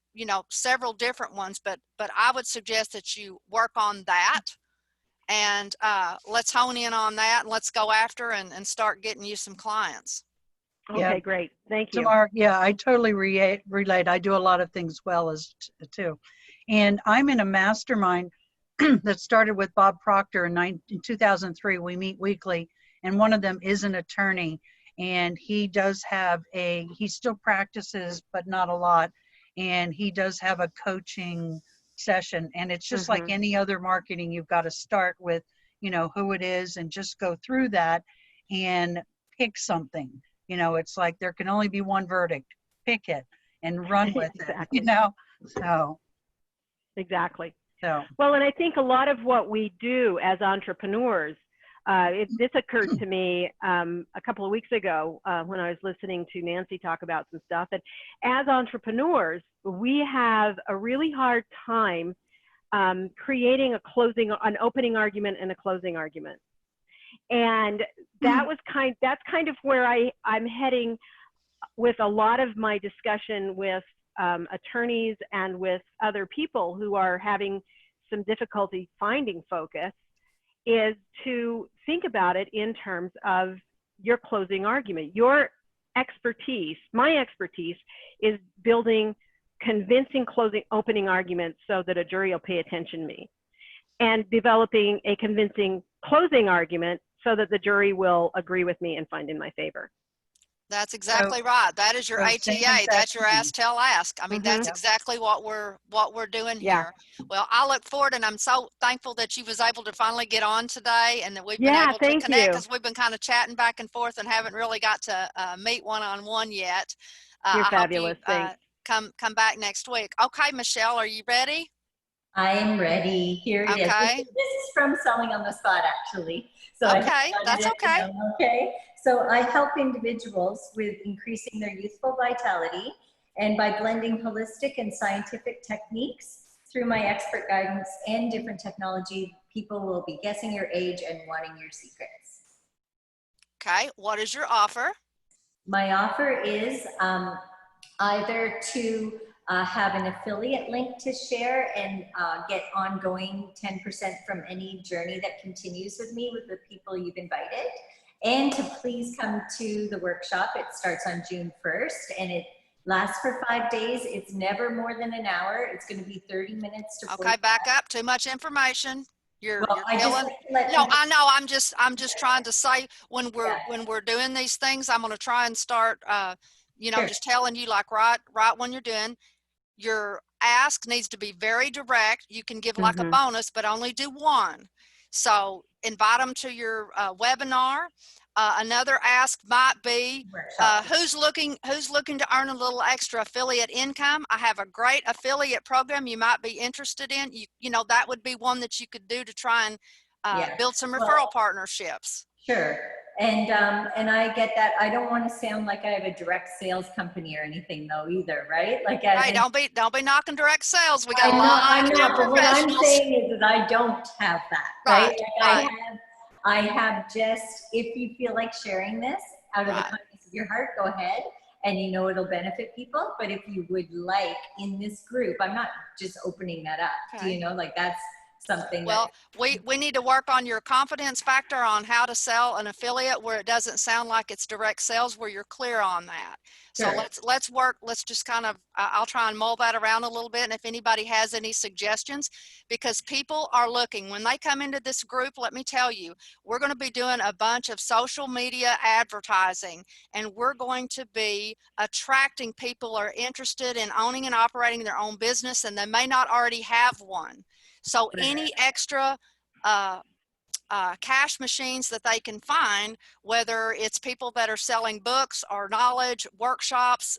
several different ones, but I would suggest that you work on that. and let's hone in on that, and let's go after and start getting you some clients. Okay, Yeah. great. Thank you. Tamar, yeah, I totally relate. I do a lot of things well as too. And I'm in a mastermind that started with Bob Proctor in 2003. We meet weekly, and one of them is an attorney, and he does have he still practices, but not a lot. And he does have a coaching session, and it's just like any other marketing. You've got to start with, who it is, and just go through that and pick something. It's like there can only be one verdict. Pick it and run with Exactly. it, so. Exactly. So. Well, and I think a lot of what we do as entrepreneurs, this occurred to me a couple of weeks ago when I was listening to Nancy talk about some stuff. And as entrepreneurs, we have a really hard time creating an opening argument and a closing argument. And that's kind of where I'm heading with a lot of my discussion with attorneys and with other people who are having some difficulty finding focus, is to think about it in terms of your closing argument. Your expertise, my expertise, is building convincing opening arguments so that a jury will pay attention to me, and developing a convincing closing argument so that the jury will agree with me and find in my favor. That's exactly right. That is your ATA. That's your ask, tell, ask. I mean, that's exactly what we're doing here. Well, I look forward, and I'm so thankful that you was able to finally get on today, and that we've been able to connect, because we've been kind of chatting back and forth and haven't really got to meet one-on-one yet. You're fabulous. Thanks. Come back next week. Okay, Michelle, are you ready? I am ready. Here it is. This is from Selling on the Spot, actually. So okay, that's okay. Okay. So I help individuals with increasing their youthful vitality, and by blending holistic and scientific techniques through my expert guidance and different technology, people will be guessing your age and wanting your secrets. Okay. What is your offer? My offer is either to have an affiliate link to share and get ongoing 10% from any journey that continues with me with the people you've invited, and to please come to the workshop. It starts on June 1st and it lasts for 5 days. It's never more than an hour. It's going to be 30 minutes to 45. Okay, back up. Too much information. You're killing. No, I know. I'm just trying to say, when we're doing these things, I'm going to try and start, just telling you, like, right when you're doing. Your ask needs to be very direct. You can give like a bonus, but only do one. So invite them to your webinar. Another ask might be, who's looking to earn a little extra affiliate income? I have a great affiliate program you might be interested in. That would be one that you could do to try and build some referral partnerships. Sure. And I get that. I don't want to sound like I have a direct sales company or anything though either, right? Like, hey, don't be knocking direct sales. We got a lot of good professionals. What I'm saying is that I don't have that, right? Like I have just, if you feel like sharing this out of the kindness of your heart, go ahead, and it'll benefit people. But if you would like in this group, I'm not just opening that up. Okay. Like that's something. Well, we need to work on your confidence factor on how to sell an affiliate where it doesn't sound like it's direct sales, where you're clear on that. So let's work. Let's just kind of, I'll try and mull that around a little bit. And if anybody has any suggestions, because people are looking, when they come into this group, let me tell you, we're going to be doing a bunch of social media advertising, and we're going to be attracting people who are interested in owning and operating their own business, and they may not already have one. So any extra cash machines that they can find, whether it's people that are selling books or knowledge, workshops,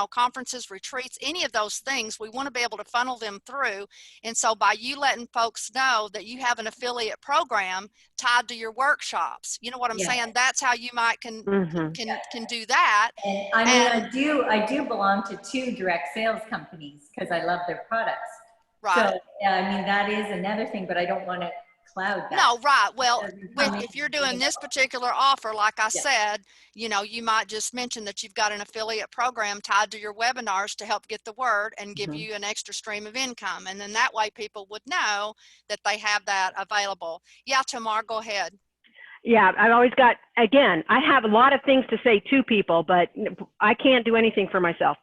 conferences, retreats, any of those things, we want to be able to funnel them through. And so by you letting folks know that you have an affiliate program tied to your workshops, you know what I'm saying? That's how you might can do that. And I do belong to 2 direct sales companies because I love their products. Right. So, that is another thing, but I don't want to cloud. No, right. Well, doesn't come in if you're doing thinking this about particular offer, like I Yeah. said, you know, you might just mention that you've got an affiliate program tied to your webinars to help get the word and give Mhm. you an extra stream of income. And then that way people would know that they have that available. Yeah, Tamar, go ahead. Yeah, I've always got, again, I have a lot of things to say to people, but I can't do anything for myself.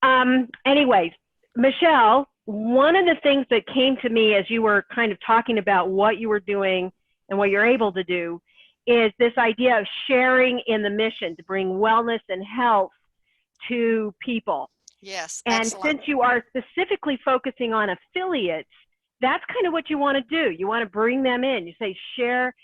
Anyways, Michelle, one of the things that came to me as you were kind of talking about what you were doing and what you're able to do is this idea of sharing in the mission to bring wellness and health to people. Yes, And excellent. since you are specifically focusing on affiliates, that's kind of what you want to do. You want to bring them in. You say, share,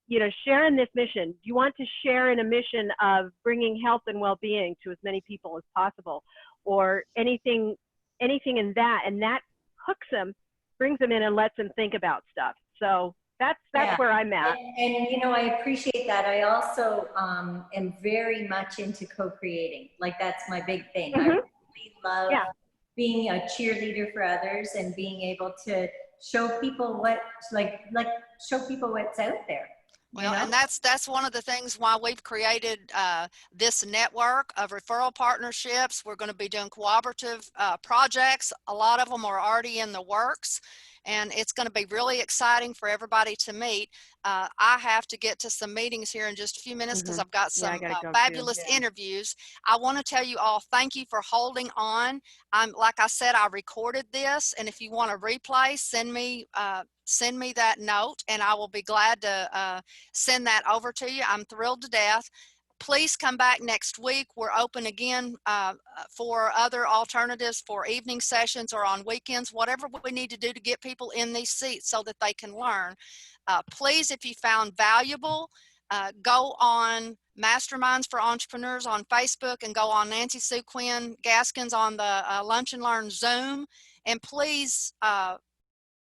you know, share in this mission. You want to share in a mission of bringing health and well-being to as many people as possible, or anything in that, and that hooks them, brings them in and lets them think about stuff. So that's Yeah. where I'm at. And you know, I appreciate that. I also am very much into co-creating. Like that's my big thing. I really love being a cheerleader for others and being able to show people what, like show people what's out there. Well, and that's one of the things why we've created this network of referral partnerships. We're going to be doing cooperative projects. A lot of them are already in the works, and it's going to be really exciting for everybody to meet. I have to get to some meetings here in just a few minutes because I've got some fabulous interviews. I want to tell you all, thank you for holding on. Like I said, I recorded this, and if you want a replay, send me that note, and I will be glad to send that over to you. I'm thrilled to death. Please come back next week. We're open again for other alternatives for evening sessions or on weekends, whatever we need to do to get people in these seats so that they can learn. Please, if you found valuable, go on Masterminds for Entrepreneurs on Facebook and go on Nancy Sue Quinn Gaskins on the Lunch and Learn Zoom. And please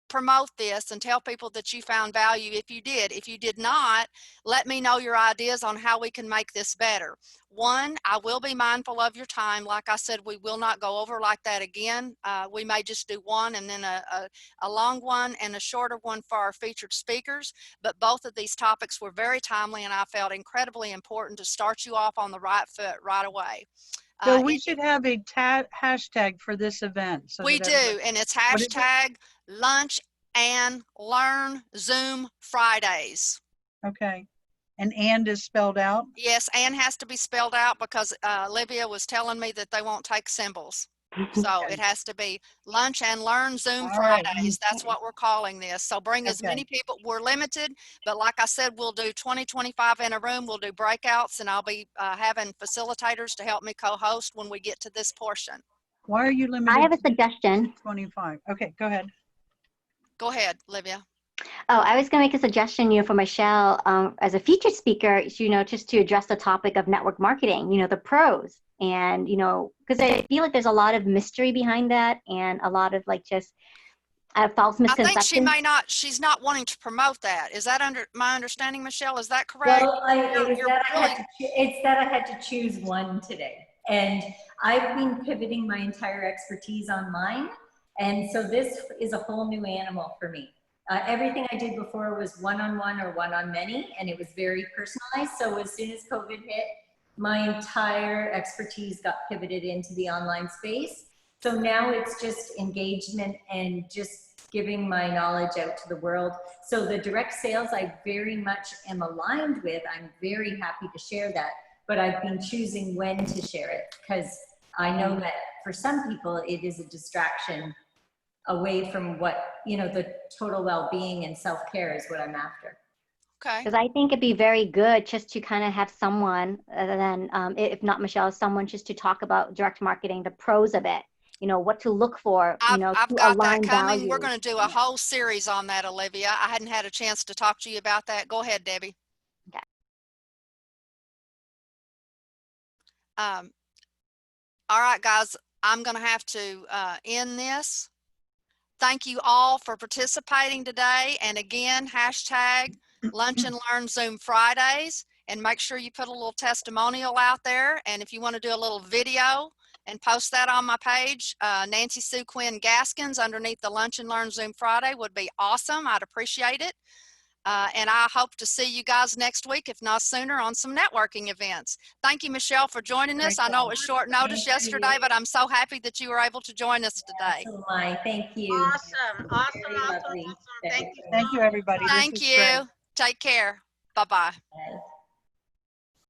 promote this and tell people that you found value if you did. If you did not, let me know your ideas on how we can make this better. One, I will be mindful of your time. Like I said, we will not go over like that again. We may just do one and then a long one and a shorter one for our featured speakers. But both of these topics were very timely, and I felt incredibly important to start you off on the right foot right away. So we should have a hashtag for this event. So we do, and it's hashtag Lunch and Learn Zoom Fridays. Okay. And is spelled out? Yes, and has to be spelled out because Olivia was telling me that they won't take symbols. So it has to be Lunch and Learn Zoom Fridays. That's what we're calling this. So bring as many people. We're limited, but like I said, we'll do 20, 25 in a room. We'll do breakouts, and I'll be having facilitators to help me co-host when we get to this portion. Why are you limited? I have a suggestion. 25. Okay, go ahead. Go ahead, Olivia. Oh, I was going to make a suggestion, for Michelle as a featured speaker, just to address the topic of network marketing, the pros. And, because I feel like there's a lot of mystery behind that and a lot of just false misconceptions. I think she's not wanting to promote that. Is that my understanding, Michelle? Is that correct? Well, it's that I had to choose one today. And I've been pivoting my entire expertise online. And so this is a whole new animal for me. Everything I did before was one-on-one or one-on-many, and it was very personalized. So as soon as COVID hit, my entire expertise got pivoted into the online space. So now it's just engagement and just giving my knowledge out to the world. So the direct sales I very much am aligned with. I'm very happy to share that, but I've been choosing when to share it because I know that for some people it is a distraction away from what, the total well-being and self-care is what I'm after. Okay. Because I think it'd be very good just to kind of have someone, if not Michelle, someone just to talk about direct marketing, the pros of it, what to look for, I've got that coming. Values. We're going to do a whole series on that, Olivia. I hadn't had a chance to talk to you about that. Go ahead, Debbie. Okay. All right, guys, I'm going to have to end this. Thank you all for participating today. And again, hashtag Lunch and Learn Zoom Fridays, and make sure you put a little testimonial out there. And if you want to do a little video and post that on my page, Nancy Sue Quinn Gaskins underneath the Lunch and Learn Zoom Friday would be awesome. I'd appreciate it. And I hope to see you guys next week, if not sooner, on some networking events. Thank you, Michelle, for joining us. I know it was short notice yesterday, but I'm so happy that you were able to join us today. So am I. Thank you. Awesome, awesome, Very awesome, lovely. awesome. Thank you. Thank you, everybody. This Thank was you. great. Take care. Bye-bye. Bye.